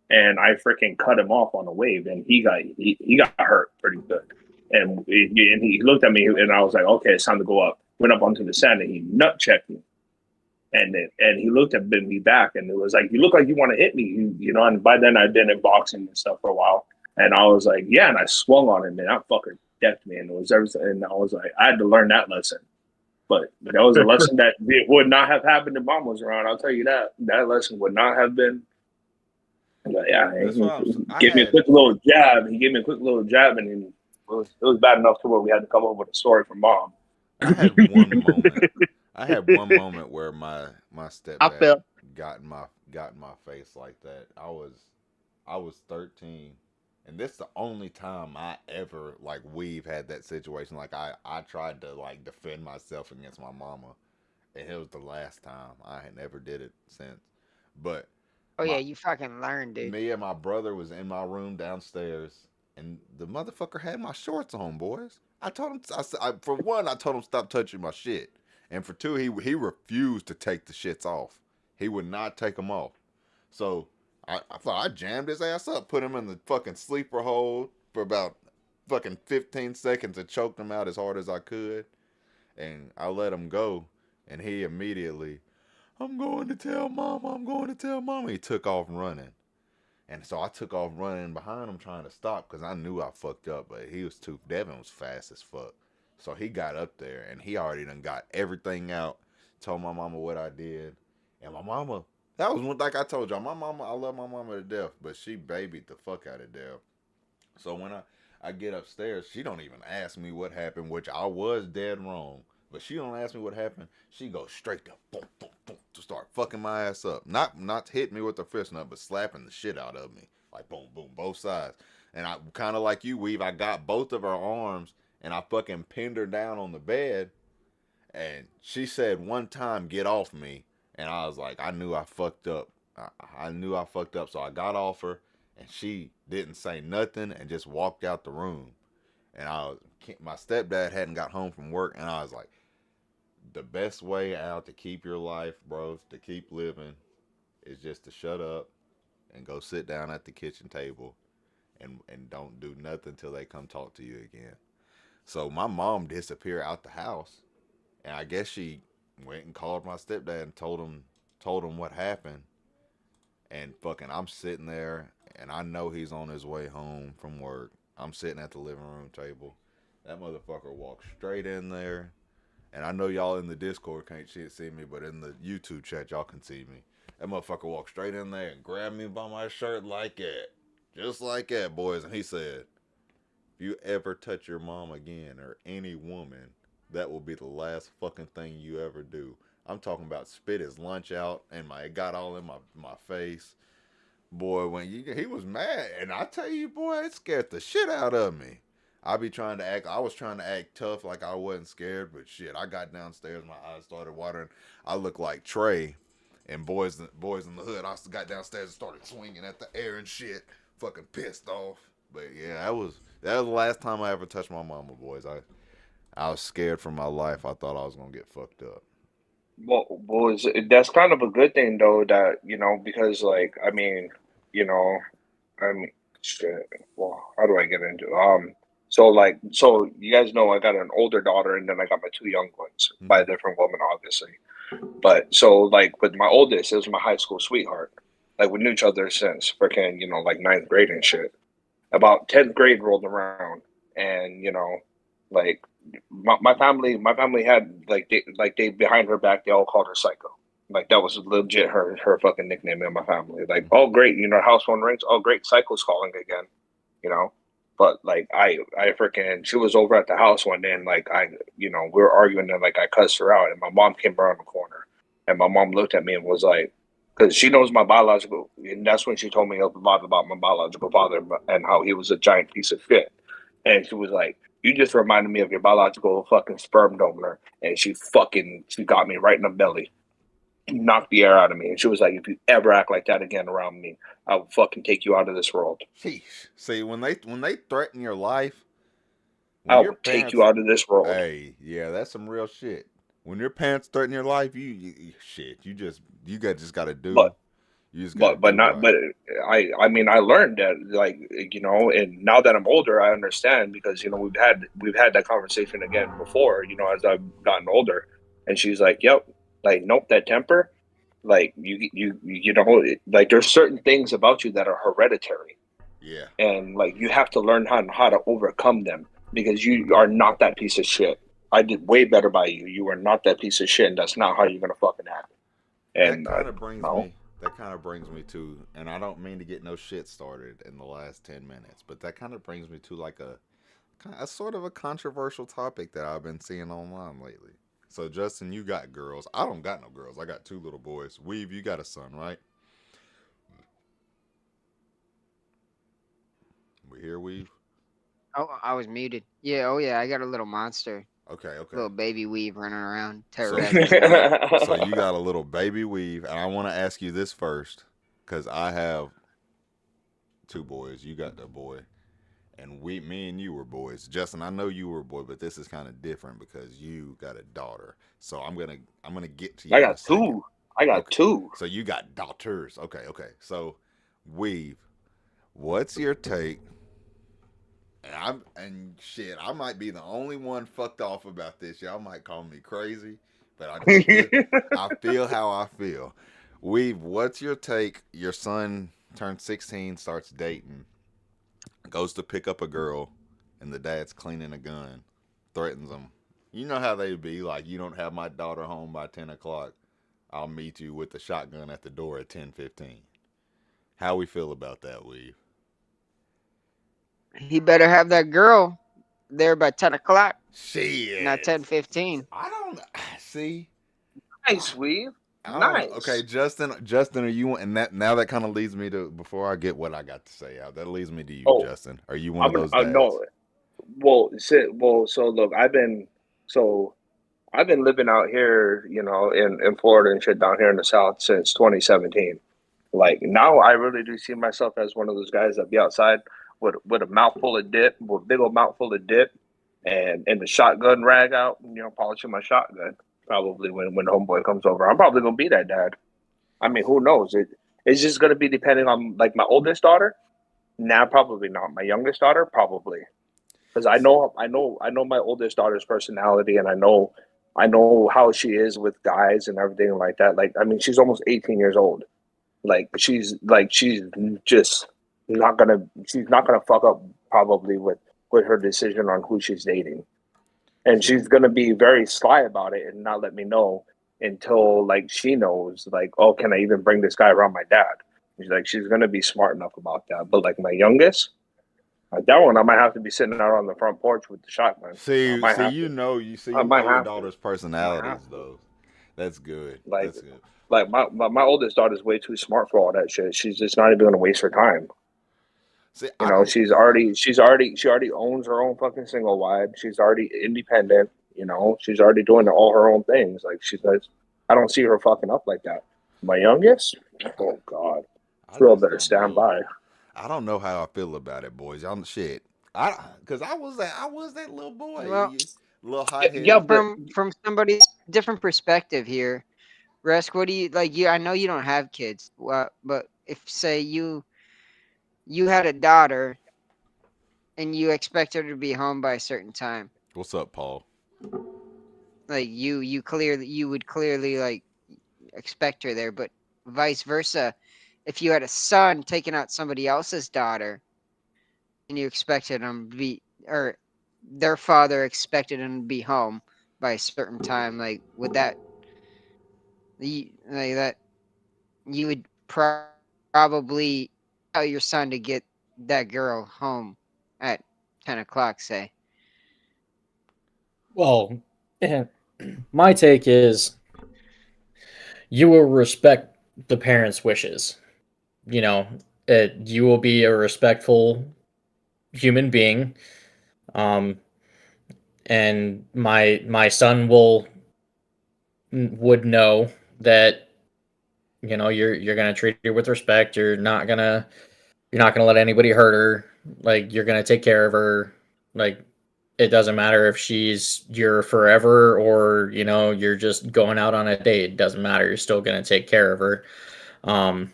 and I freaking cut him off on a wave, and he got hurt pretty good. And he looked at me, and I was like, "Okay, it's time to go up." Went up onto the sand, and he nut checked me, and he looked at me back, and it was like, "You look like you want to hit me," And by then I'd been in boxing and stuff for a while, and I was like, "Yeah," and I swung on him, and that fucker decked me, and it was everything. And I was like, I had to learn that lesson. But that was a lesson that would not have happened if mom was around. I'll tell you that. That lesson would not have been. But yeah, That's he why I gave me a had quick little jab. He gave me a quick little jab, and it was bad enough to where we had to come up with a story from mom. I had one moment. I had one moment where my I stepdad felt got in my face like that. I was 13, and this is the only time I ever like we've had that situation. Like I tried to like defend myself against my mama, and it was the last time. I had never did it since. But Oh yeah, my you fucking learned, dude. me and my brother was in my room downstairs, and the motherfucker had my shorts on, boys. I told him, for one, I told him stop touching my shit, and for two, he refused to take the shits off. He would not take them off. So I thought I jammed his ass up, put him in the fucking sleeper hold for about fucking 15 seconds, and choked him out as hard as I could, and I let him go, and he immediately, "I'm going to tell mama. I'm going to tell mama." He took off running. And so I took off running behind him trying to stop because I knew I fucked up, but Devin was fast as fuck. So he got up there and he already done got everything out, told my mama what I did. And my mama, that was one, like I told y'all, my mama, I love my mama to death, but she babied the fuck out of death. So when I get upstairs, she don't even ask me what happened, which I was dead wrong. But she don't ask me what happened. She goes straight to boom, boom, boom to start fucking my ass up. Not to hit me with her fist nut, but slapping the shit out of me. Like boom, boom, both sides. And I kind of like you, Weave. I got both of her arms and I fucking pinned her down on the bed. And she said one time, "Get off me." And I was like, I knew I fucked up. I knew I fucked up. So I got off her and she didn't say nothing and just walked out the room. And my stepdad hadn't got home from work, and I was like, the best way out to keep your life, bro, to keep living, is just to shut up and go sit down at the kitchen table and don't do nothing till they come talk to you again. So my mom disappeared out the house, and I guess she went and called my stepdad and told him what happened. And fucking, I'm sitting there, and I know he's on his way home from work. I'm sitting at the living room table. That motherfucker walked straight in there, and I know y'all in the Discord can't see me, but in the YouTube chat y'all can see me. That motherfucker walked straight in there and grabbed me by my shirt like that, just like that, boys. And he said, "If you ever touch your mom again or any woman, that will be the last fucking thing you ever do." I'm talking about spit his lunch out, and it got all in my face. Boy, he was mad, and I tell you, boy, it scared the shit out of me. I was trying to act tough like I wasn't scared, but shit, I got downstairs, my eyes started watering. I looked like Trey and boys in the hood. I got downstairs and started swinging at the air and shit, fucking pissed off. But yeah, that was the last time I ever touched my mama, boys. I was scared for my life. I thought I was gonna get fucked up. Well, that's kind of a good thing though, that because I mean, shit. Well, how do I get into so you guys know I got an older daughter, and then I got my two young ones by a different woman, obviously. But so with my oldest, it was my high school sweetheart. Like we knew each other since freaking ninth grade and shit. About 10th grade rolled around, and like my family had they behind her back, they all called her Psycho. Like that was legit her fucking nickname in my family. Like, oh great, house phone rings. Oh great, Psycho's calling again. You know, but I freaking, she was over at the house one day, and we were arguing, and I cussed her out, and my mom came around the corner, and my mom looked at me and was like, because she knows my biological, and that's when she told me a lot about my biological father and how he was a giant piece of shit. And she was like, "You just reminded me of your biological fucking sperm donor," and she got me right in the belly, knocked the air out of me, and she was like, "If you ever act like that again around me, I will fucking take you out of this world." Sheesh. See, when they threaten your life, I'll take you out of this world. Hey, yeah, that's some real shit. When your parents threaten your life, you just gotta do. But you just gotta but not. Right. But I mean, I learned that and now that I'm older, I understand, because we've had that conversation again before. As I've gotten older, and she's like, "Yep, nope, that temper, there's certain things about you that are hereditary." Yeah. And you have to learn how to overcome them, because you are not that piece of shit. I did way better by you. You are not that piece of shit, and that's not how you're gonna fucking act. And that kind of brings me to, and I don't mean to get no shit started in the last 10 minutes, but that kind of brings me to a sort of a controversial topic that I've been seeing online lately. So Justin, you got girls. I don't got no girls. I got two little boys. Weave, you got a son, right? We hear Weave? Oh, I was muted. Yeah, oh yeah, I got a little monster. Okay. Little baby Weave running around, So you got a little baby Weave, and I want to ask you this first, because I have two boys. You got the boy, and me and you were boys. Justin, I know you were a boy, but this is kind of different because you got a daughter. So I'm gonna get to you. I got two. I got two. So you got daughters. Okay. So Weave, what's your take? And shit, I might be the only one fucked off about this. Y'all might call me crazy, but I feel how I feel. Weave, what's your take? Your son turns 16, starts dating, goes to pick up a girl, and the dad's cleaning a gun, threatens him. You know how they be like, "You don't have my daughter home by 10 o'clock. I'll meet you with the shotgun at the door at 10:15. How we feel about that, Weave? He better have that girl there by 10 o'clock. Shit. Not 10:15. I don't see. Nice, Weave. Nice. Okay, Justin, are you? And now that kind of leads me to, before I get what I got to say out, that leads me to you, Justin. Are you one of those dads? No. Well, so look, I've been living out here, in Florida and shit, down here in the South since 2017. Now I really do see myself as one of those guys that be outside with a mouthful of dip, with a big old mouthful of dip, and the shotgun rag out, polishing my shotgun. Probably when the homeboy comes over, I'm probably gonna be that dad. I mean, who knows? It's just gonna be depending on my oldest daughter. Nah, probably not. My youngest daughter, probably, because I know my oldest daughter's personality, and I know how she is with guys and everything like that. Like, I mean, she's almost 18 years old. She's just she's not gonna fuck up probably with her decision on who she's dating, and See, she's gonna be very sly about it and not let me know until like she knows, like, oh, can I even bring this guy around my dad? She's gonna be smart enough about that. But like my youngest, that one I might have to be sitting out on the front porch with the shotgun. I see, might see, have to. you know, you see, I you might know your have to. daughter's I might personalities, have to. though. That's good. Like That's good. like my oldest daughter's way too smart for all that shit. She's just not even gonna waste her time. See, You I know, don't. she already owns her own fucking single wide. She's already independent. You know, she's already doing all her own things. Like she says, I don't see her fucking up like that. My youngest, oh god, I girl just better don't stand know. by. I don't know how I feel about it, boys. I'm shit. Cause I was that little Well, boy, little Yeah, hot yeah, headed. but from somebody's different perspective here, Resk, what do you like? I know you don't have kids, but if say you had a daughter and you expect her to be home by a certain time, What's up, Paul? like you would clearly like expect her there, but vice versa, if you had a son taking out somebody else's daughter and you expected them to be, or their father expected them to be home by a certain time, like would that like that you would probably tell your son to get that girl home at 10 o'clock, say. Well, my take is you will respect the parents' wishes. You know, you will be a respectful human being. Um, and my son would know that you're gonna treat her with respect. You're not gonna let anybody hurt her. Like you're gonna take care of her. Like it doesn't matter if she's your forever or you're just going out on a date. It doesn't matter. You're still gonna take care of her. Um,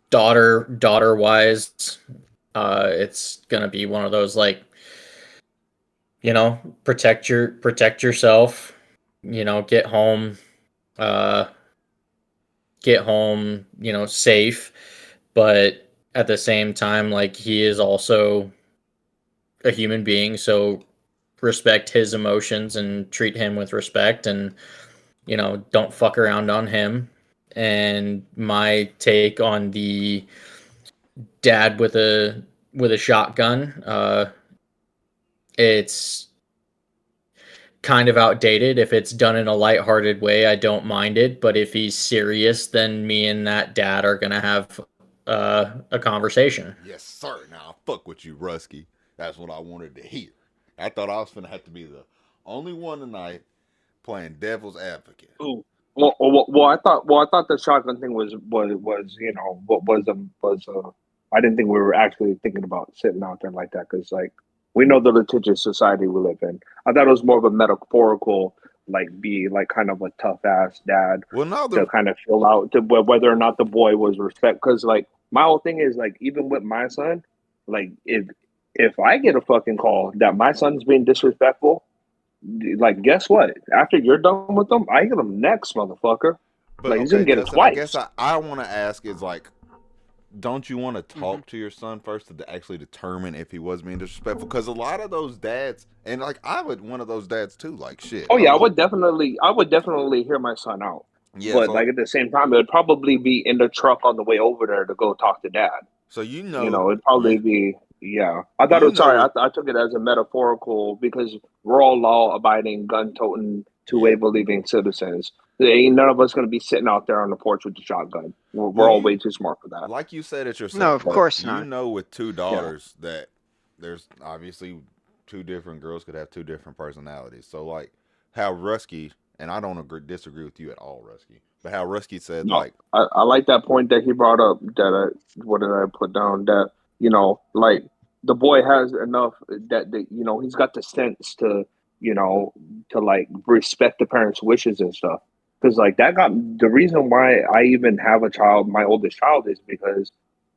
daughter wise, it's gonna be one of those like protect yourself. Get home. Uh, get home. Safe. But at the same time, like he is also a human being, so respect his emotions and treat him with respect, and don't fuck around on him. And my take on the dad with a shotgun, it's kind of outdated. If it's done in a lighthearted way, I don't mind it, but if he's serious, then me and that dad are gonna have a conversation. Yes, sir. Now fuck with you, Rusky. That's what I wanted to hear. I thought I was gonna have to be the only one tonight playing devil's advocate. ooh, well, I thought the shotgun thing was I didn't think we were actually thinking about sitting out there like that because like we know the litigious society we live in. I thought it was more of a metaphorical, like be like kind of a tough ass dad Well, now to the kind of fill out to whether or not the boy was respect. Because like my whole thing is like even with my son, like if I get a fucking call that my son's being disrespectful, like guess what? After you're done with them, I get them next, motherfucker. but Like he's gonna okay, get it Justin. I guess twice. I want to ask is like, don't you want to Hmm. talk to your son first to actually determine if he was being disrespectful? Because a lot of those dads, and like I would one of those dads too. Like shit, Oh I yeah, love. I would definitely hear my son out. Yeah, But like so at the same time, it would probably be in the truck on the way over there to go talk to dad. so you You know know, it'd you probably be yeah. I thought it you was know sorry. with I took it as a metaphorical because we're all law-abiding, gun-toting, yeah. two-way believing citizens. There ain't none of us gonna be sitting out there on the porch with the shotgun. We're Well, all you way too smart for that. like you said it No, yourself, of right? But course You not. know with two yeah, daughters that there's obviously two different girls could have two different personalities. So like how Rusky and I don't disagree with you at all, Rusky, but how Rusky said no, like I like that point that he brought up. What did I put down? That like the boy has enough that he's got the sense to you know like respect the parents' wishes and stuff. Because like that got the reason why I even have a child, my oldest child, is because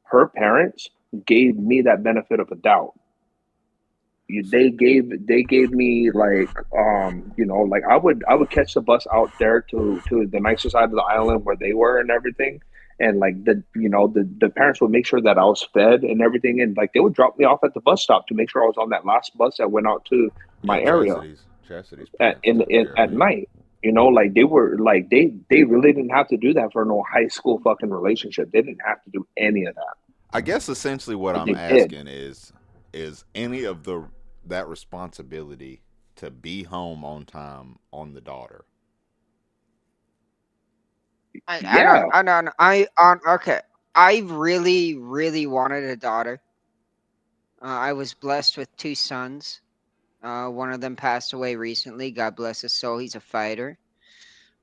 her parents gave me that benefit of a doubt. They gave me like like I would catch the bus out there to the nicer side of the island where they were and everything, and like the parents would make sure that I was fed and everything, and like they would drop me off at the bus stop to make sure I was on that last bus that went out to Yeah, my area Chastity's parents took care of at me. night. Like they were like they really didn't have to do that for no high school fucking relationship. They didn't have to do any of that, I guess essentially what but I'm they did. asking is any of that responsibility to be home on time on the daughter. Yeah. Okay. I really, really wanted a daughter. I was blessed with 2 sons. One of them passed away recently. God bless his soul. He's a fighter.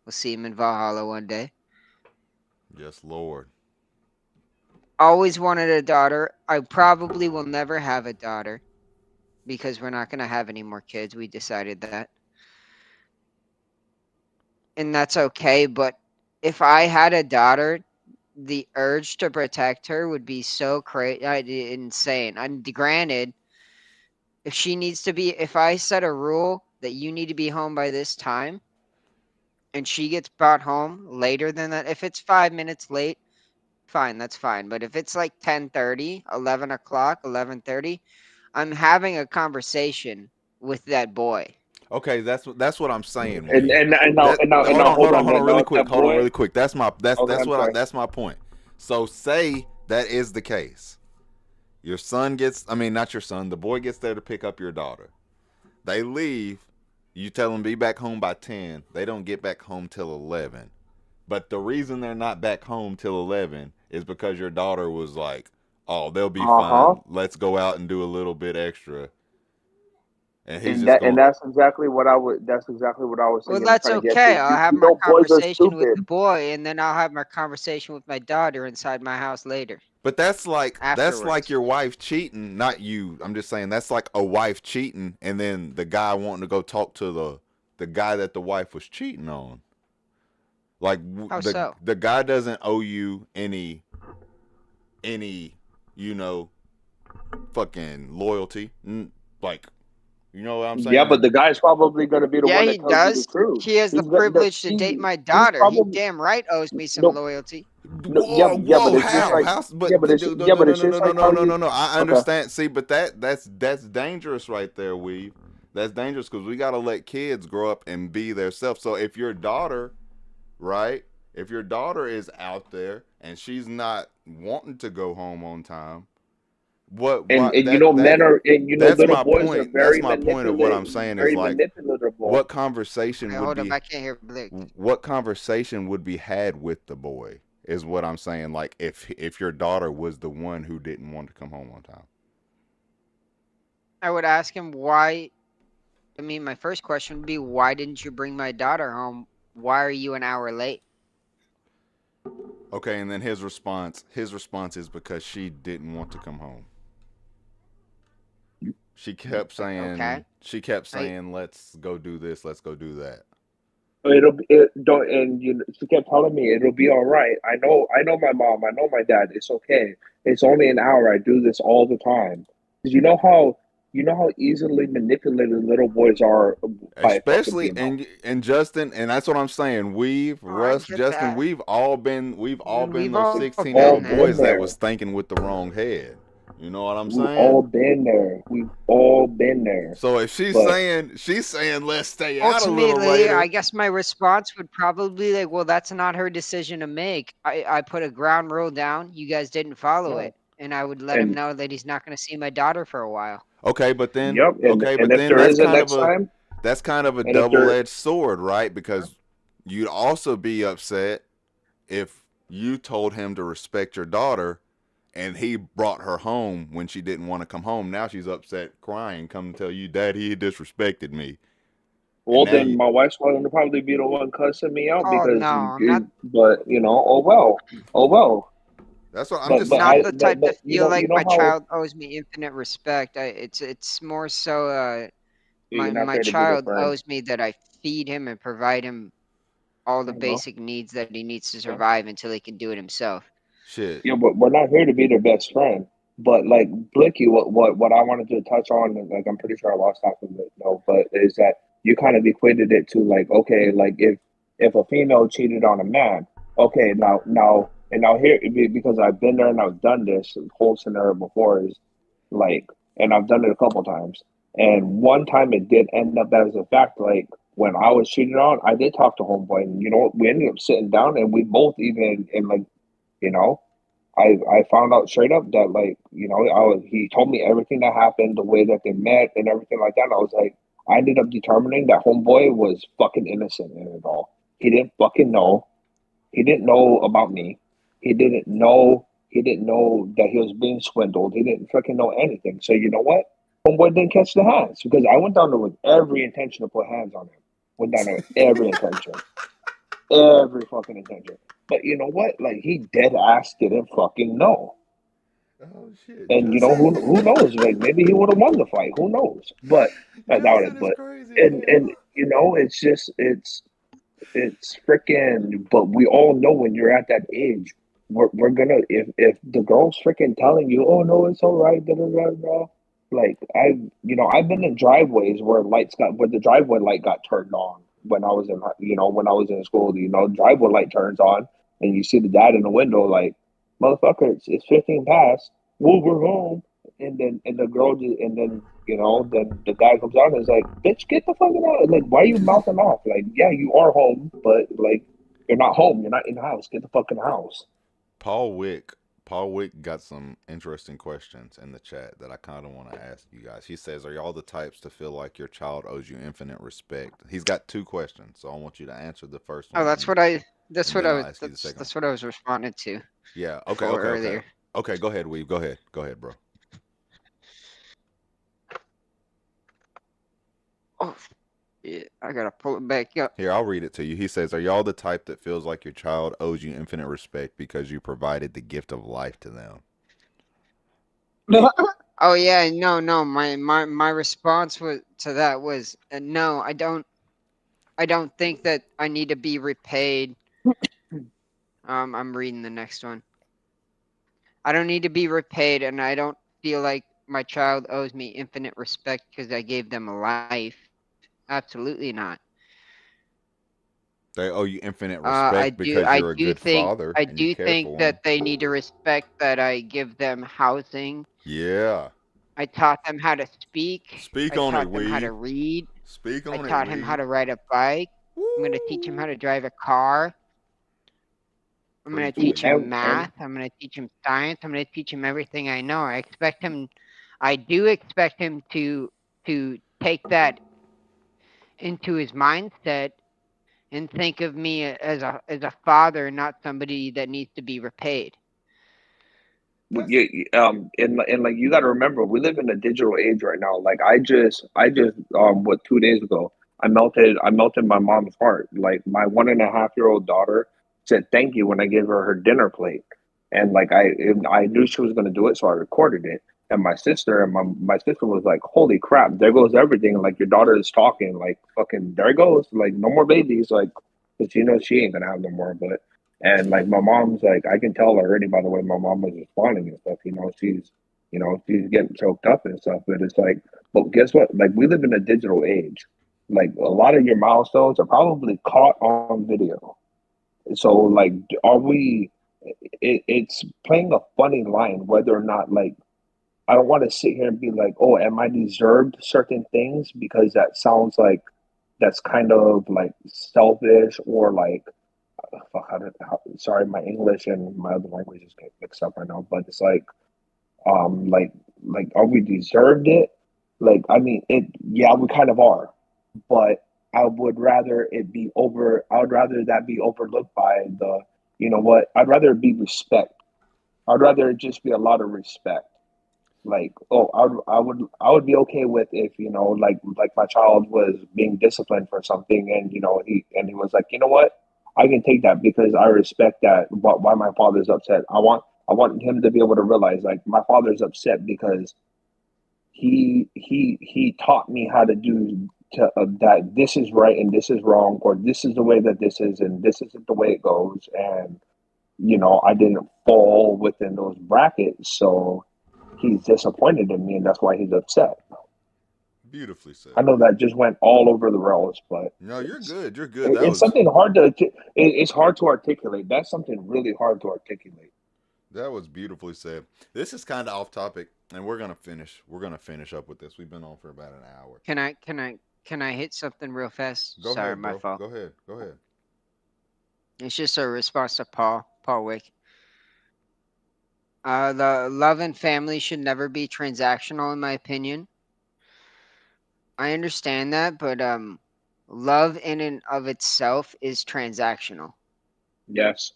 We'll see him in Valhalla one day. Yes, Lord. Always wanted a daughter. I probably will never have a daughter because we're not going to have any more kids. We decided that. And that's okay. But if I had a daughter, the urge to protect her would be so crazy, insane. And granted, if I set a rule that you need to be home by this time, and she gets brought home later than that, if it's 5 minutes late, fine, that's fine. But if it's like 10:30, 11 o'clock, 11:30, I'm having a conversation with that boy. Okay, that's what I'm saying. And Weave. now That hold hold on on, really now quick. that Hold on, boy. really quick. That's Okay, I'm sorry. that's my point. So say that is the case. Your son gets, I mean, not your son. The boy gets there to pick up your daughter. They leave. You tell them be back home by 10. They don't get back home till 11. But the reason they're not back home till 11 is because your daughter was like, "Oh, they'll be Uh-huh. fine. Let's go out and do a little bit extra." And he's And just going, that's exactly what I would. That's exactly what I was Well, saying. I'm that's trying to get okay. to. I'll have You my know, boys are conversation with the stupid. boy, and then I'll have my conversation with my daughter inside my house later. but that's like Afterwards. your wife cheating, not you. I'm just saying that's like a wife cheating, and then the guy wanting to go talk to the guy that the wife was cheating on. Like How so? the guy doesn't owe you any you know fucking loyalty. Like you know what I'm Yeah, saying? but the guy's probably going to be the Yeah, one he that tells you the does. truth. He has the privilege to date my He's daughter. He probably damn right owes me some no loyalty. no yeah yeah, but Whoa! it's just How? like But yeah, but it's no, yeah, no, but no, it's no, just no, no, like no, how no, you no, no. I okay. understand. See, but that's dangerous right there, Weave. That's dangerous because we gotta let kids grow up and be their self. So if your daughter, right? If your daughter is out there and she's not wanting to go home on time, what And you know, men are and you know, that's little my boys are point. That's very my point of what manipulative, I'm saying is very like manipulable. what conversation Wait, would hold up. be I can't hear Blick. what conversation would be had with the boy is what I'm saying. Like if your daughter was the one who didn't want to come home on time. I would ask him why. I mean, my first question would be, why didn't you bring my daughter home? Why are you an hour late? Okay, and then his response is because she didn't want to come home. Okay. She kept saying let's go do this, let's go do that. It don't and you know, she kept telling me it'll be all right. I know my mom, I know my dad. It's okay. It's only an hour. I do this all the time. 'Cause you know how easily manipulated little boys are by fucking Especially females. and Justin, and that's what I'm saying. We've Oh, I Russ, get Justin, that. we've all been We've those all 16 year All been old there. been boys that there. was thinking with the wrong head. You know what I'm We've saying? all been there. We've all been there. So if But she's saying let's stay out a little Ultimately, I later. guess my response would probably be like, well, that's not her decision to make. I put a ground rule down. You guys didn't follow yeah. it. And I would let him And know that he's not going to see my daughter for a while. Okay, yep. And but if then there is a next time, that's kind of a and if there double-edged sword, right? Because you'd also be upset if you told him to respect your daughter and he brought her home when she didn't want to come home. Now she's upset, crying, come to tell you, Daddy, he disrespected me. And well, now then you my wife's going to probably be the one cussing me out Oh because, no, not but you know, oh well. that's what I'm But just not saying. the type to feel you like know my how child owes me infinite respect. It's more so you're not my there to be their child friend. owes me that I feed him and provide him all the You know, basic needs that he needs to yeah, survive until he can do it himself. Shit. yeah. But we're not here to be their best friend. But like Blicky, what I wanted to touch on, and like I'm pretty sure I lost half of it, no, but is that you kind of equated it to like, okay, like if a female cheated on a man, okay, now here because I've been there and I've done this whole scenario before is like, and I've done it a couple times, and one time it did end up as a fact, like when I was cheated on, I did talk to homeboy, and you know what, we ended up sitting down and we both even and like you know I found out straight up that like he told me everything that happened, the way that they met and everything like that. And I was like, I ended up determining that homeboy was fucking innocent in it all. He didn't fucking know. He didn't know about me. He didn't know. He didn't know that he was being swindled. He didn't fucking know anything. So you know what? Homeboy didn't catch the hands because I went down there with every intention to put hands on him. Went down there with every fucking intention. But you know what? Like he dead ass didn't fucking know. Oh shit, And you know who knows? Like maybe he would have won the fight. Who knows? But I doubt Justin it. is But crazy as and hell. you know, it's just it's freaking. But we all know when you're at that age, we're gonna if the girl's freaking telling you, oh no, it's all right, da da da da. Like I've been in driveways where the driveway light got turned on when I was in when I was in school. Driveway light turns on and you see the dad in the window like, motherfucker, it's 15 past. Well, we're home. And the girl just, and then then the guy comes on and is like, bitch, get the fucking out. Like, why are you mouthing off? Like, yeah, you are home, but like you're not home. You're not in the house. Get the fucking house. Paul Wick. Paul Wick got some interesting questions in the chat that I kind of want to ask you guys. He says, "Are y'all the types to feel like your child owes you infinite respect?" He's got two questions, so I want you to answer the first Oh, one, that's and, what I. That's and what then I I'll was. ask you the second one. That's what I was responding to Yeah. Okay. before Okay. Okay. earlier. Okay. Go ahead, Weave. Go ahead. Go ahead, bro. Oh, yeah, I gotta pull it back up. Here, I'll read it to you. He says, "Are y'all the type that feels like your child owes you infinite respect because you provided the gift of life to them?" Oh yeah, no. My response to that was no. I don't. I don't think that I need to be repaid. I'm reading the next one. I don't need to be repaid, and I don't feel like my child owes me infinite respect because I gave them a life. Absolutely not. They owe you infinite I respect do. because I you're a do good think. father I and you do care think for them. that they need to respect that I give them housing. Yeah. I taught them how to speak. Speak I on it, taught them how to Weave. read. Speak I on it, taught him how Weave. to ride a bike. I'm going to teach him how to drive a car. I'm going to Preach, teach Weave. him math. I'm going to teach him science. I'm going to teach him everything I know. I do expect him to take that into his mindset and think of me as a father, not somebody that needs to be repaid. And like you got to remember, we live in a digital age right now. Like I just what 2 days ago, I melted my mom's heart. Like my 1.5-year-old daughter said thank you when I gave her dinner plate, and like I knew she was gonna do it, so I recorded it. And my sister was like, "Holy crap! There goes everything! Like your daughter is talking. Like fucking there goes. Like no more babies. Like because she ain't gonna have no more." But and like my mom's like, I can tell already by the way my mom was responding and stuff. She's getting choked up and stuff. But it's like, but guess what? Like we live in a digital age. Like a lot of your milestones are probably caught on video. So like, are we? It's playing a funny line whether or not like I don't want to sit here and be like, oh, am I deserved certain things because that sounds like that's kind of like selfish or like fuck, sorry, my English and my other languages get mixed up right now, but it's um, like, are we deserved it? Like, I mean, yeah, we kind of are, but I would rather that be overlooked by you know what? I'd rather it be respect. I'd rather it just be a lot of respect. Like, oh, I would be okay with if like my child was being disciplined for something, and he was like, you know what, I can take that because I respect that. Why my father's upset? I want him to be able to realize like my father's upset because he taught me how to do that. This is right and this is wrong, or this is the way that this is, and this isn't the way it goes, and I didn't fall within those brackets, so he's disappointed in me, and that's why he's upset. Beautifully said. I know that just went all over the rails, but no, you're good. You're good. it's something hard to. It's hard to articulate. That's something really hard to articulate. That was beautifully said. This is kind of off topic, and we're gonna finish. We're gonna finish up with this. We've been on for about an hour. Can I hit something real fast? Go Sorry, ahead, my bro. fault. Go ahead. Go ahead. It's just a response to Paul Wick. The love and family should never be transactional, in my opinion. I understand that, but love in and of itself is transactional. Yes.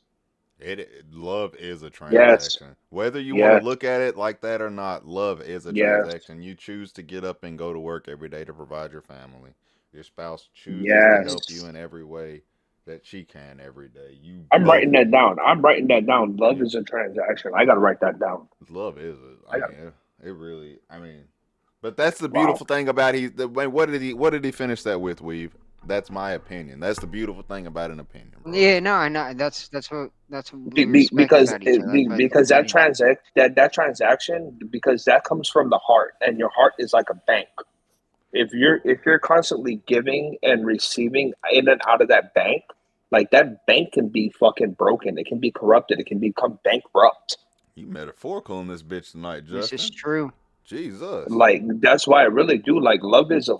Love is a transaction. Yes. Whether you want to look at it like that or not, love is a Yes. transaction. You choose to get up and go to work every day to provide your family. Your spouse chooses Yes. to help you in every way that she can every day. I'm writing that down. Love is a transaction. I gotta write that down. Love is it really. I mean, but that's the beautiful thing about what did he finish that with, Weave? That's my opinion. That's the beautiful thing about an opinion, bro. Yeah, no, I know. That's what we because about each other. because that transaction because that comes from the heart, and your heart is like a bank. If you're constantly giving and receiving in and out of that bank, like that bank can be fucking broken. It can be corrupted. It can become bankrupt. You metaphorical in this bitch tonight, Justin. This is true. Jesus. Like that's why I really do like love is a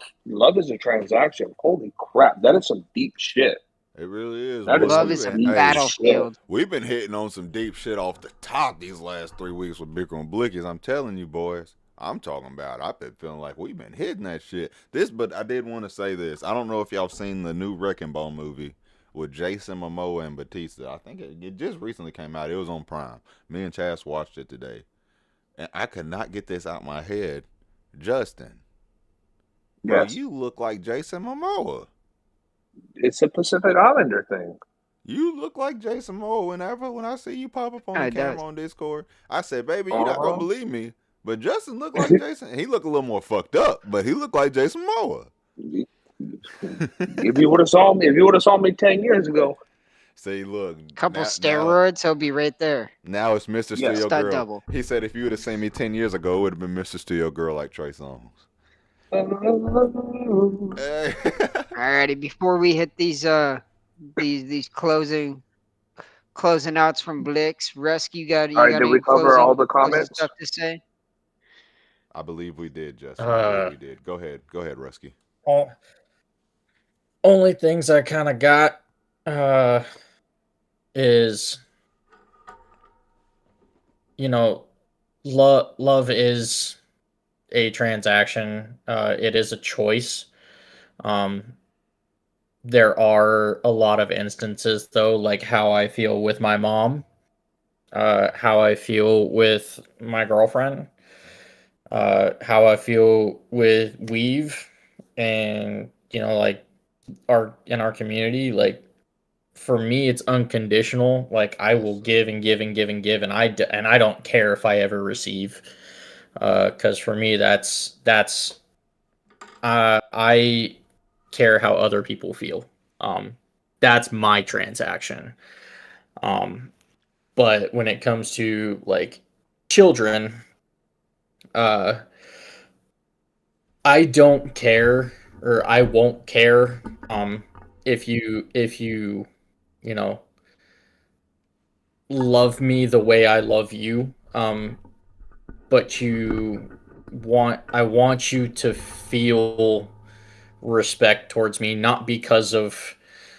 transaction. Holy crap, that is some deep shit. It really is. Love is a battlefield. We've been hitting on some deep shit off the top these last 3 weeks with Bickering Blickies. I'm telling you, boys. I'm talking about. I've been feeling like we've been hitting that shit. But I did want to say this. I don't know if y'all seen the new Wrecking Ball movie with Jason Momoa and Batista. I think it just recently came out. It was on Prime. Me and Chas watched it today. And I could not get this out my head. Justin. Bro, you look like Jason Momoa. It's a Pacific Islander thing. You look like Jason Momoa when I see you pop up on the camera on Discord. I said, baby, you're not going to believe me. But Justin looked like Jason. He looked a little more fucked up, but he looked like Jason Momoa. If you would have saw me 10 years ago. See, look. Couple steroids, he'll be right there. Now it's Mr. Studio Girl. Double. He said if you would have seen me 10 years ago, it would have been Mr. Studio Girl like Trey Songz. Alrighty, before we hit these closing outs from Blix, Rusk, you got did we cover all the comments? Stuff to say? I believe we did, Justin. I believe we did. Go ahead, Rusky. Only things I kind of got is, love is a transaction. It is a choice. There are a lot of instances, though, like how I feel with my mom, how I feel with my girlfriend, how I feel with Weave, and like in our community. Like for me, it's unconditional. Like I will give and give and give and give, and I don't care if I ever receive, because for me that's I care how other people feel. That's my transaction. But when it comes to like children, I don't care, or I won't care if you love me the way I love you, but I want you to feel respect towards me, not because of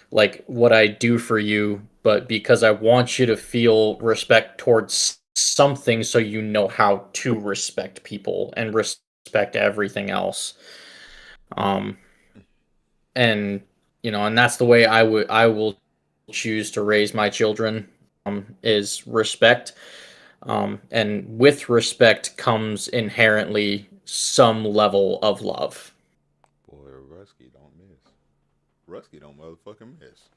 like what I do for you, but because I want you to feel respect towards something, so you know how to respect people and respect everything else. And and that's the way I will choose to raise my children, is respect. And with respect comes inherently some level of love. Boy, Rusky don't miss. Rusky don't motherfucking miss.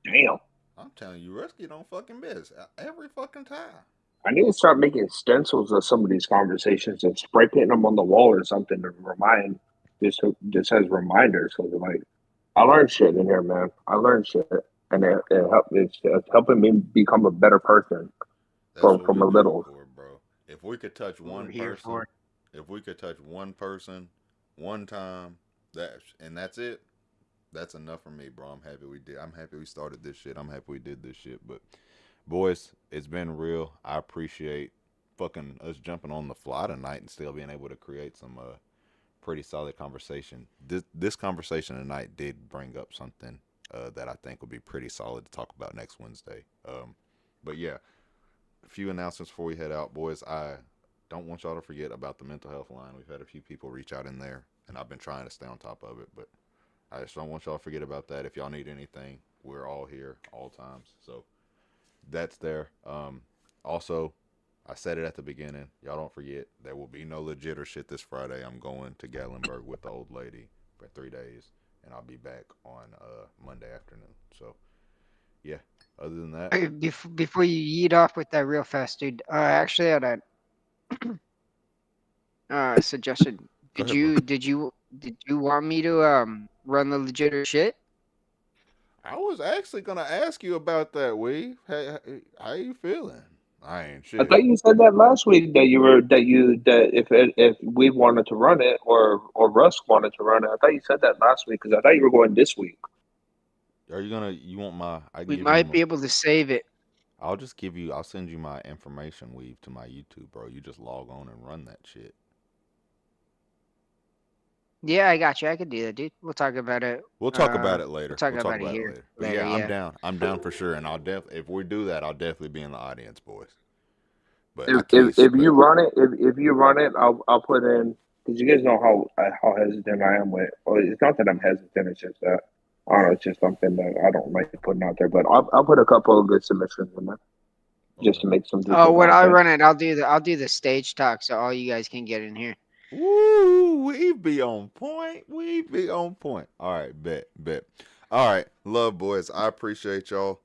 Damn. I'm telling you, Rusky don't fucking miss every fucking time. I need to start making stencils of some of these conversations and spray painting them on the wall or something to remind. Just as reminders. So like, I learned shit in here, man. I learned shit, and it's helping me become a better person from a little. Bro. If we could touch What we're one here person, for. if we could touch one person, one time, that's it. That's enough for me, bro. I'm happy we did. I'm happy we started this shit. I'm happy we did this shit. But boys, it's been real. I appreciate fucking us jumping on the fly tonight and still being able to create some pretty solid conversation. This conversation tonight did bring up something that I think would be pretty solid to talk about next Wednesday. But yeah, a few announcements before we head out, boys. I don't want y'all to forget about the mental health line. We've had a few people reach out in there, and I've been trying to stay on top of it, but I just don't want y'all to forget about that. If y'all need anything, we're all here all times. So that's there. Also, I said it at the beginning. Y'all don't forget, there will be no legit or shit this Friday. I'm going to Gatlinburg with the old lady for 3 days, and I'll be back on Monday afternoon. So, yeah. Other than that, Hey, before you eat off with that real fast, dude. Actually, I had a suggestion. go ahead, bro. Did you want me to run the legit or shit? I was actually gonna ask you about that, Weave. Hey, how you feeling? I ain't I shit. thought you said that last week that if we wanted to run it or Russ wanted to run it. I thought you said that last week because I thought you were going this week. Are you gonna? You want my? I can We give you. might be able to save it. I'll just give you. I'll send you my information, Weave, to my YouTube, bro. You just log on and run that shit. Yeah, I got you. I could do that, dude. We'll talk about it. We'll talk about it We'll later. talk We'll talk about it about it here later. But later. yeah, I'm Yeah. down. I'm down for sure. And I'll if we do that, I'll definitely be in the audience, boys. But I If can't. if But you run it, if you run it, I'll put in because you guys know how hesitant I am with. Well, it's not that I'm hesitant. It's just that I don't know. It's just something that I don't like putting out there. But I'll put a couple of good submissions in there just okay. to make some Oh, decent when I content. run it, I'll do the stage talk so all you guys can get in here. Woo, we be on point. We be on point. All right, bet. All right, love boys. I appreciate y'all.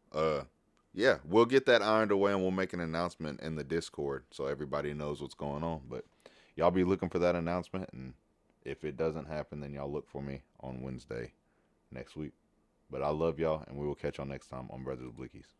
Yeah, we'll get that ironed away and we'll make an announcement in the Discord so everybody knows what's going on. But y'all be looking for that announcement, and if it doesn't happen, then y'all look for me on Wednesday next week. But I love y'all, and we will catch y'all next time on Brothers Blickies.